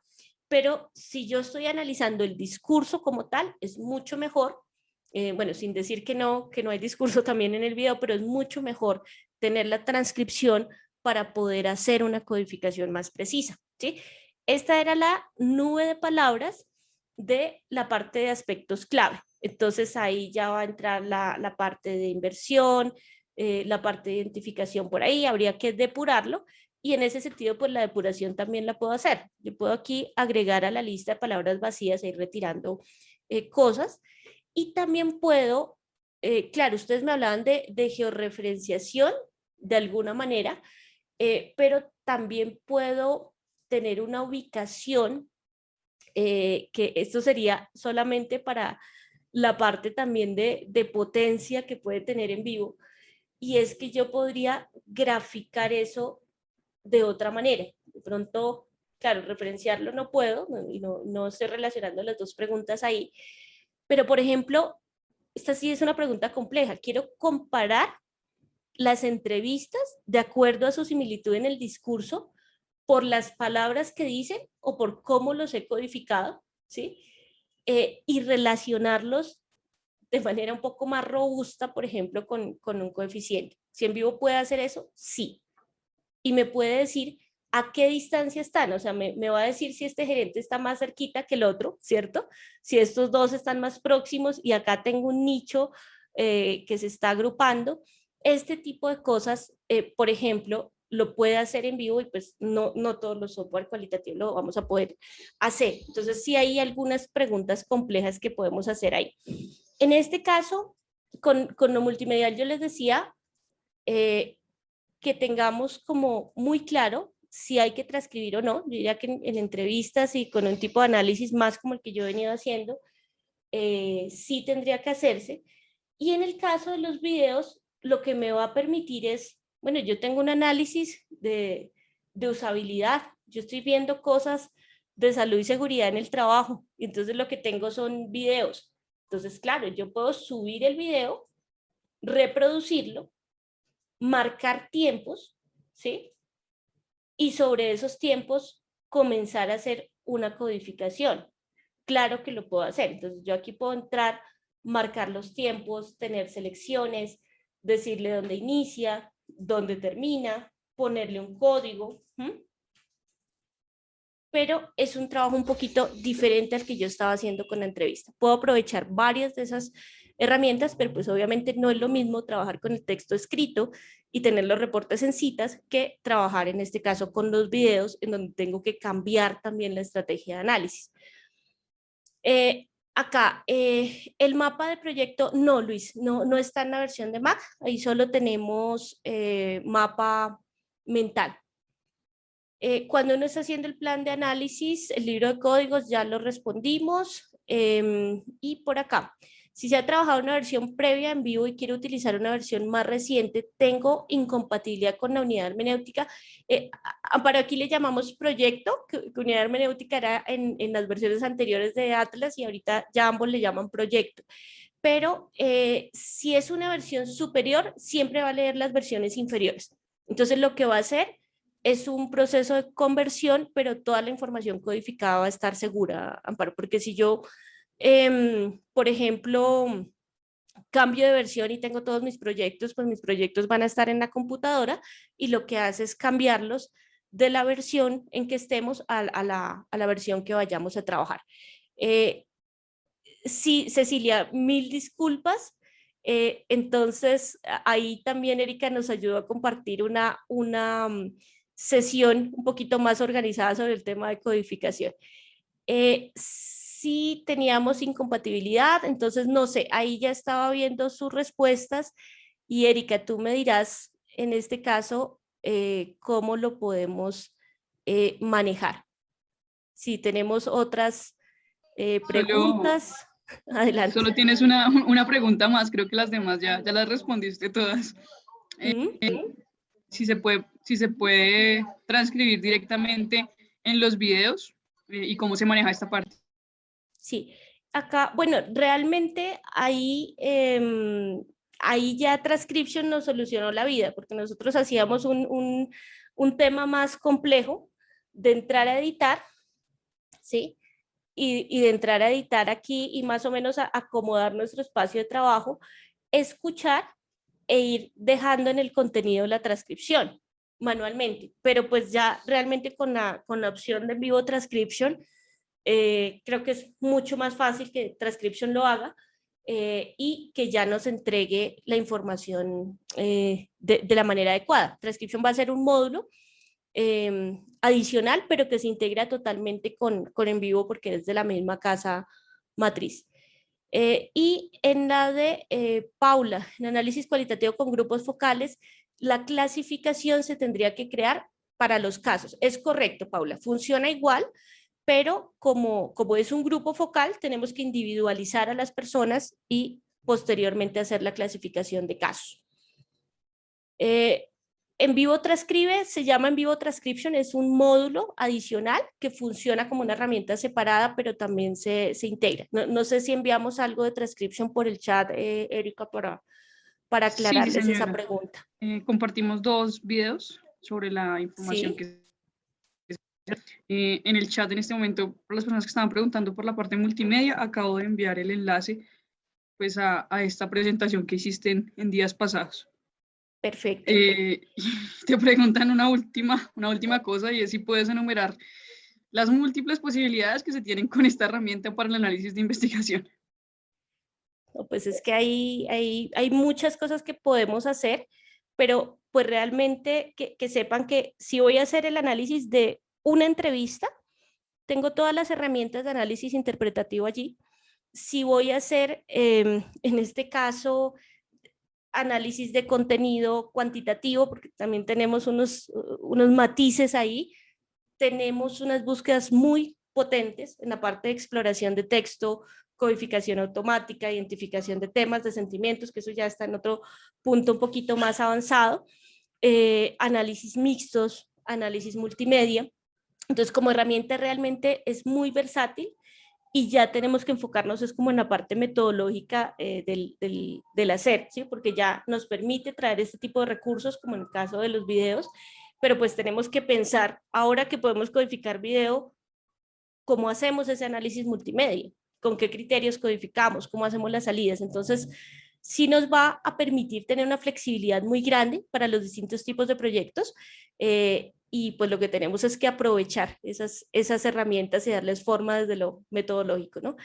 pero si yo estoy analizando el discurso como tal, es mucho mejor, bueno, sin decir que no hay discurso también en el video, pero es mucho mejor tener la transcripción para poder hacer una codificación más precisa, ¿sí? Esta era la nube de palabras de la parte de aspectos clave. Entonces ahí ya va a entrar la parte de inversión, la parte de identificación por ahí, habría que depurarlo. Y en ese sentido, pues la depuración también la puedo hacer. Yo puedo aquí agregar a la lista de palabras vacías e ir retirando cosas. Y también puedo, claro, ustedes me hablaban de georreferenciación de alguna manera, pero también puedo tener una ubicación, que esto sería solamente para la parte también de potencia que puede tener en vivo, y es que yo podría graficar eso de otra manera. De pronto claro, referenciarlo no puedo, y no estoy relacionando las dos preguntas ahí, pero por ejemplo, esta sí es una pregunta compleja. Quiero comparar las entrevistas de acuerdo a su similitud en el discurso por las palabras que dicen o por cómo los he codificado, ¿sí? Y relacionarlos de manera un poco más robusta, por ejemplo, con un coeficiente. Si en vivo puede hacer eso, sí. Y me puede decir a qué distancia están, o sea, me va a decir si este gerente está más cerquita que el otro, ¿cierto? Si estos dos están más próximos y acá tengo un nicho que se está agrupando. Este tipo de cosas, por ejemplo, lo puede hacer en vivo y pues no todos los software cualitativos lo vamos a poder hacer. Entonces sí hay algunas preguntas complejas que podemos hacer ahí. En este caso, con lo multimedial yo les decía que tengamos como muy claro si hay que transcribir o no. Yo diría que en entrevistas y con un tipo de análisis más como el que yo he venido haciendo, sí tendría que hacerse. Y en el caso de los videos, lo que me va a permitir es, bueno, yo tengo un análisis de usabilidad, yo estoy viendo cosas de salud y seguridad en el trabajo, y entonces lo que tengo son videos. Entonces, claro, yo puedo subir el video, reproducirlo, marcar tiempos, ¿sí? Y sobre esos tiempos comenzar a hacer una codificación. Claro que lo puedo hacer. Entonces yo aquí puedo entrar, marcar los tiempos, tener selecciones, decirle dónde inicia, dónde termina, ponerle un código. Pero es un trabajo un poquito diferente al que yo estaba haciendo con la entrevista. Puedo aprovechar varias de esas herramientas, pero pues obviamente no es lo mismo trabajar con el texto escrito y tener los reportes en citas que trabajar en este caso con los videos, en donde tengo que cambiar también la estrategia de análisis. Acá, el mapa de proyecto, no, Luis, no está en la versión de Mac, ahí solo tenemos mapa mental. Cuando uno está haciendo el plan de análisis, el libro de códigos ya lo respondimos. Y por acá, si se ha trabajado una versión previa en vivo y quiero utilizar una versión más reciente, tengo incompatibilidad con la unidad hermenéutica. Para aquí le llamamos proyecto, que unidad hermenéutica era en las versiones anteriores de Atlas y ahorita ya ambos le llaman proyecto. Pero si es una versión superior, siempre va a leer las versiones inferiores. Entonces lo que va a hacer es un proceso de conversión, pero toda la información codificada va a estar segura, Amparo, porque si yo, por ejemplo, cambio de versión y tengo todos mis proyectos, pues mis proyectos van a estar en la computadora y lo que hace es cambiarlos de la versión en que estemos a la versión que vayamos a trabajar. Sí, Cecilia, mil disculpas. Entonces, ahí también Erika nos ayudó a compartir una sesión un poquito más organizada sobre el tema de codificación. Sí teníamos incompatibilidad, entonces no sé, ahí ya estaba viendo sus respuestas y Erika, tú me dirás en este caso cómo lo podemos manejar. Si tenemos otras Solo, preguntas, adelante. solo tienes una pregunta más, creo que las demás ya las respondiste todas. Si se puede transcribir directamente en los videos y cómo se maneja esta parte. Sí, acá, bueno, realmente ahí ya Transcription nos solucionó la vida, porque nosotros hacíamos un tema más complejo de entrar a editar, ¿sí? Y de entrar a editar aquí y más o menos a acomodar nuestro espacio de trabajo, escuchar e ir dejando en el contenido la transcripción manualmente, pero pues ya realmente con la opción de vivo transcription, creo que es mucho más fácil que Transcription lo haga y que ya nos entregue la información de la manera adecuada. Transcription va a ser un módulo adicional, pero que se integra totalmente con En Vivo porque es de la misma casa matriz. Y en la de Paula, en análisis cualitativo con grupos focales, la clasificación se tendría que crear para los casos. Es correcto, Paula, funciona igual, pero como es un grupo focal, tenemos que individualizar a las personas y posteriormente hacer la clasificación de casos. En Vivo Transcribe se llama En Vivo Transcription, es un módulo adicional que funciona como una herramienta separada, pero también se integra. No sé si enviamos algo de transcription por el chat, Erika, para Sí, sí, aclararles esa señora. pregunta. Compartimos 2 videos sobre la información Sí, que en el chat en este momento, para las personas que estaban preguntando por la parte multimedia, acabo de enviar el enlace pues a esta presentación que hiciste en días pasados. perfecto. Te preguntan una última cosa y es si puedes enumerar las múltiples posibilidades que se tienen con esta herramienta para el análisis de investigación. No, pues es que hay muchas cosas que podemos hacer, pero pues realmente que sepan que si voy a hacer el análisis de una entrevista, tengo todas las herramientas de análisis interpretativo allí. Si voy a hacer, en este caso, análisis de contenido cuantitativo, porque también tenemos unos matices ahí, tenemos unas búsquedas muy potentes en la parte de exploración de texto, codificación automática, identificación de temas, de sentimientos, que eso ya está en otro punto un poquito más avanzado, análisis mixtos, análisis multimedia. Entonces, como herramienta realmente es muy versátil y ya tenemos que enfocarnos es como en la parte metodológica del hacer, ¿sí? Porque ya nos permite traer este tipo de recursos, como en el caso de los videos, pero pues tenemos que pensar, ahora que podemos codificar video, ¿cómo hacemos ese análisis multimedia? ¿Con qué criterios codificamos? ¿Cómo hacemos las salidas? Entonces, sí nos va a permitir tener una flexibilidad muy grande para los distintos tipos de proyectos, y pues lo que tenemos es que aprovechar esas herramientas y darles forma desde lo metodológico, ¿no?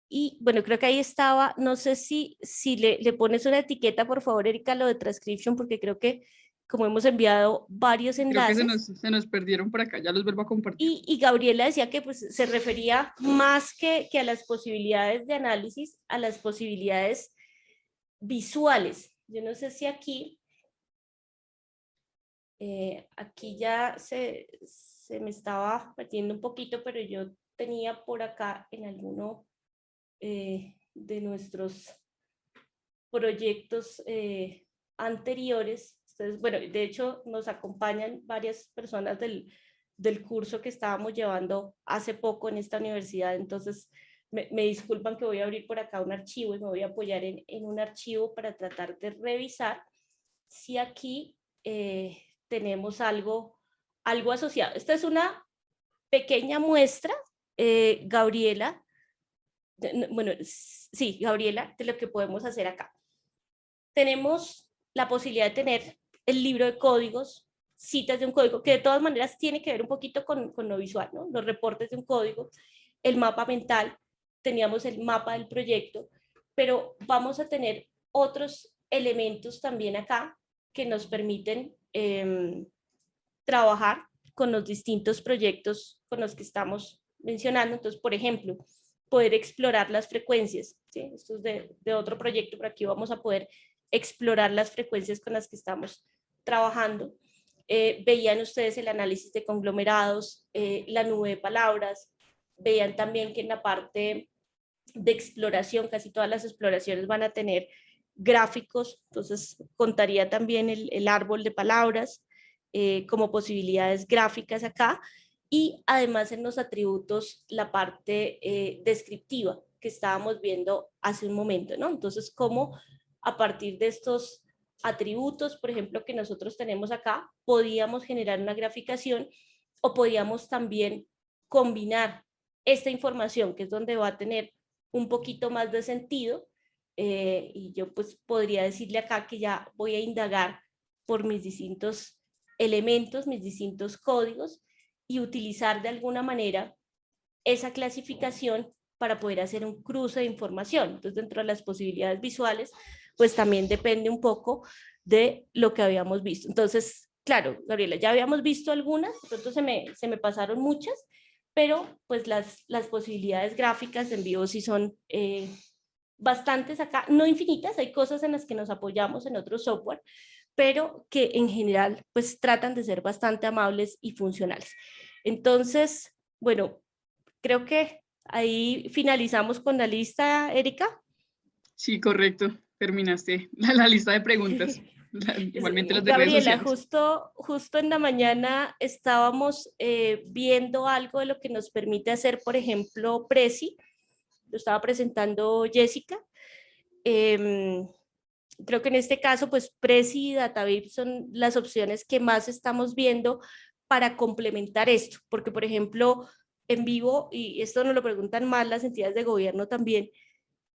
Y bueno, creo que ahí estaba, no sé si le pones una etiqueta, por favor, Erika, lo de transcription, porque creo que como hemos enviado varios Creo que enlaces, se nos perdieron por acá, ya los vuelvo a compartir. y Gabriela decía que pues, se refería más que a las posibilidades de análisis, a las posibilidades visuales. Yo no sé si aquí ya se me estaba perdiendo un poquito, pero yo tenía por acá en alguno de nuestros proyectos anteriores. Entonces, bueno, de hecho nos acompañan varias personas del curso que estábamos llevando hace poco en esta universidad, entonces me disculpan que voy a abrir por acá un archivo y me voy a apoyar en un archivo para tratar de revisar si aquí tenemos algo asociado. Esta es una pequeña muestra, Gabriela, bueno, sí, Gabriela, de lo que podemos hacer acá. Tenemos la posibilidad de tener el libro de códigos, citas de un código, que de todas maneras tiene que ver un poquito con lo visual, ¿no? Los reportes de un código, el mapa mental, teníamos el mapa del proyecto, pero vamos a tener otros elementos también acá que nos permiten trabajar con los distintos proyectos con los que estamos mencionando. Entonces, por ejemplo, poder explorar las frecuencias, ¿sí? Esto es de otro proyecto, pero aquí vamos a poder explorar las frecuencias con las que estamos trabajando. Veían ustedes el análisis de conglomerados, la nube de palabras, veían también que en la parte de exploración, casi todas las exploraciones van a tener gráficos, entonces contaría también el árbol de palabras como posibilidades gráficas acá, y además en los atributos la parte descriptiva que estábamos viendo hace un momento, ¿no? Entonces, cómo a partir de estos atributos, por ejemplo, que nosotros tenemos acá, podíamos generar una graficación o podíamos también combinar esta información, que es donde va a tener un poquito más de sentido, y yo pues podría decirle acá que ya voy a indagar por mis distintos elementos, mis distintos códigos, y utilizar de alguna manera esa clasificación para poder hacer un cruce de información. Entonces, dentro de las posibilidades visuales, pues también depende un poco de lo que habíamos visto. Entonces, claro, Gabriela, ya habíamos visto algunas, entonces se me pasaron muchas, pero pues las posibilidades gráficas de envío sí son bastantes acá, no infinitas, hay cosas en las que nos apoyamos en otro software, pero que en general pues tratan de ser bastante amables y funcionales. Entonces, bueno, creo que ahí finalizamos con la lista, Erika. Sí, correcto. terminaste la lista de preguntas. Igualmente las de redes Gabriela, sociales. justo en la mañana estábamos viendo algo de lo que nos permite hacer, por ejemplo, Prezi. Lo estaba presentando Jessica. Creo que en este caso, pues Prezi y DataVip son las opciones que más estamos viendo para complementar esto, porque por ejemplo, en vivo, y esto nos lo preguntan más las entidades de gobierno también,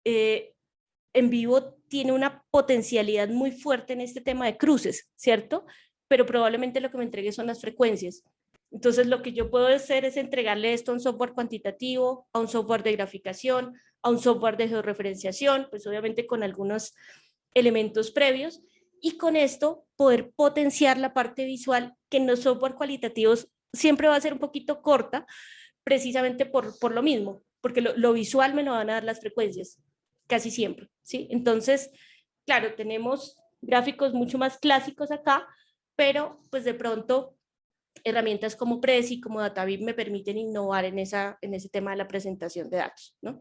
en vivo tiene una potencialidad muy fuerte en este tema de cruces, ¿cierto? Pero probablemente lo que me entregue son las frecuencias. Entonces, lo que yo puedo hacer es entregarle esto a un software cuantitativo, a un software de graficación, a un software de georreferenciación, pues obviamente con algunos elementos previos, y con esto poder potenciar la parte visual, que en los software cualitativos siempre va a ser un poquito corta, precisamente por lo mismo, porque lo visual me lo van a dar las frecuencias, casi siempre, ¿sí? Entonces, claro, tenemos gráficos mucho más clásicos acá, pero pues de pronto herramientas como Prezi, como DataVip me permiten innovar en ese tema de la presentación de datos, ¿no?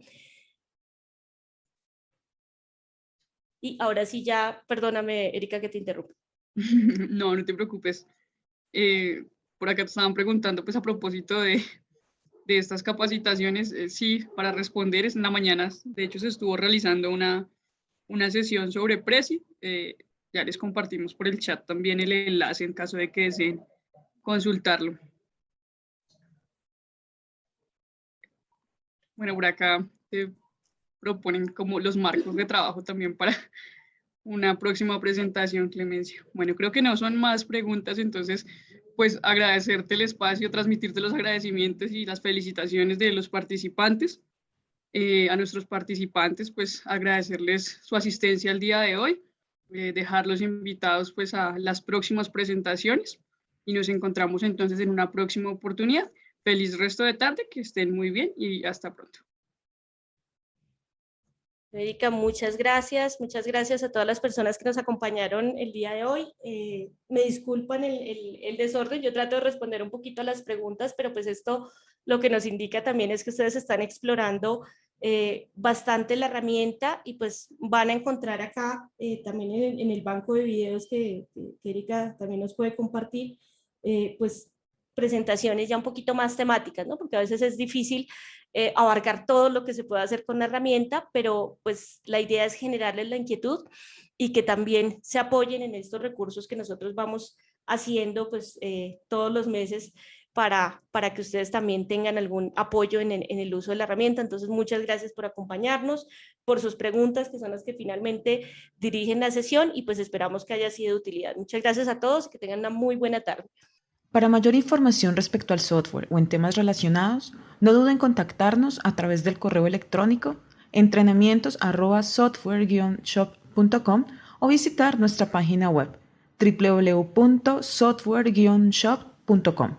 Y ahora sí ya, perdóname, Erika, que te interrumpo. No, no te preocupes. Por acá te estaban preguntando, pues a propósito de estas capacitaciones, sí, para responder, es en la mañana, de hecho se estuvo realizando una sesión sobre Prezi. Ya les compartimos por el chat también el enlace en caso de que deseen consultarlo. Bueno, por acá te proponen como los marcos de trabajo también para una próxima presentación, Clemencia. Bueno, creo que no son más preguntas, entonces, pues agradecerte el espacio, transmitirte los agradecimientos y las felicitaciones de los participantes. A nuestros participantes, pues agradecerles su asistencia al día de hoy, dejarlos invitados pues a las próximas presentaciones y nos encontramos entonces en una próxima oportunidad. Feliz resto de tarde, que estén muy bien y hasta pronto. Erika, muchas gracias a todas las personas que nos acompañaron el día de hoy. Me disculpan el desorden, yo trato de responder un poquito a las preguntas, pero pues esto lo que nos indica también es que ustedes están explorando bastante la herramienta y pues van a encontrar acá también en el banco de videos que Erika también nos puede compartir, pues presentaciones ya un poquito más temáticas, ¿no? Porque a veces es difícil abarcar todo lo que se puede hacer con la herramienta, pero pues la idea es generarles la inquietud y que también se apoyen en estos recursos que nosotros vamos haciendo pues todos los meses para que ustedes también tengan algún apoyo en el uso de la herramienta. Entonces, muchas gracias por acompañarnos, por sus preguntas, que son las que finalmente dirigen la sesión, y pues esperamos que haya sido de utilidad. Muchas gracias a todos y que tengan una muy buena tarde. Para mayor información respecto al software o en temas relacionados, no duden en contactarnos a través del correo electrónico entrenamientos@software-shop.com o visitar nuestra página web www.software-shop.com.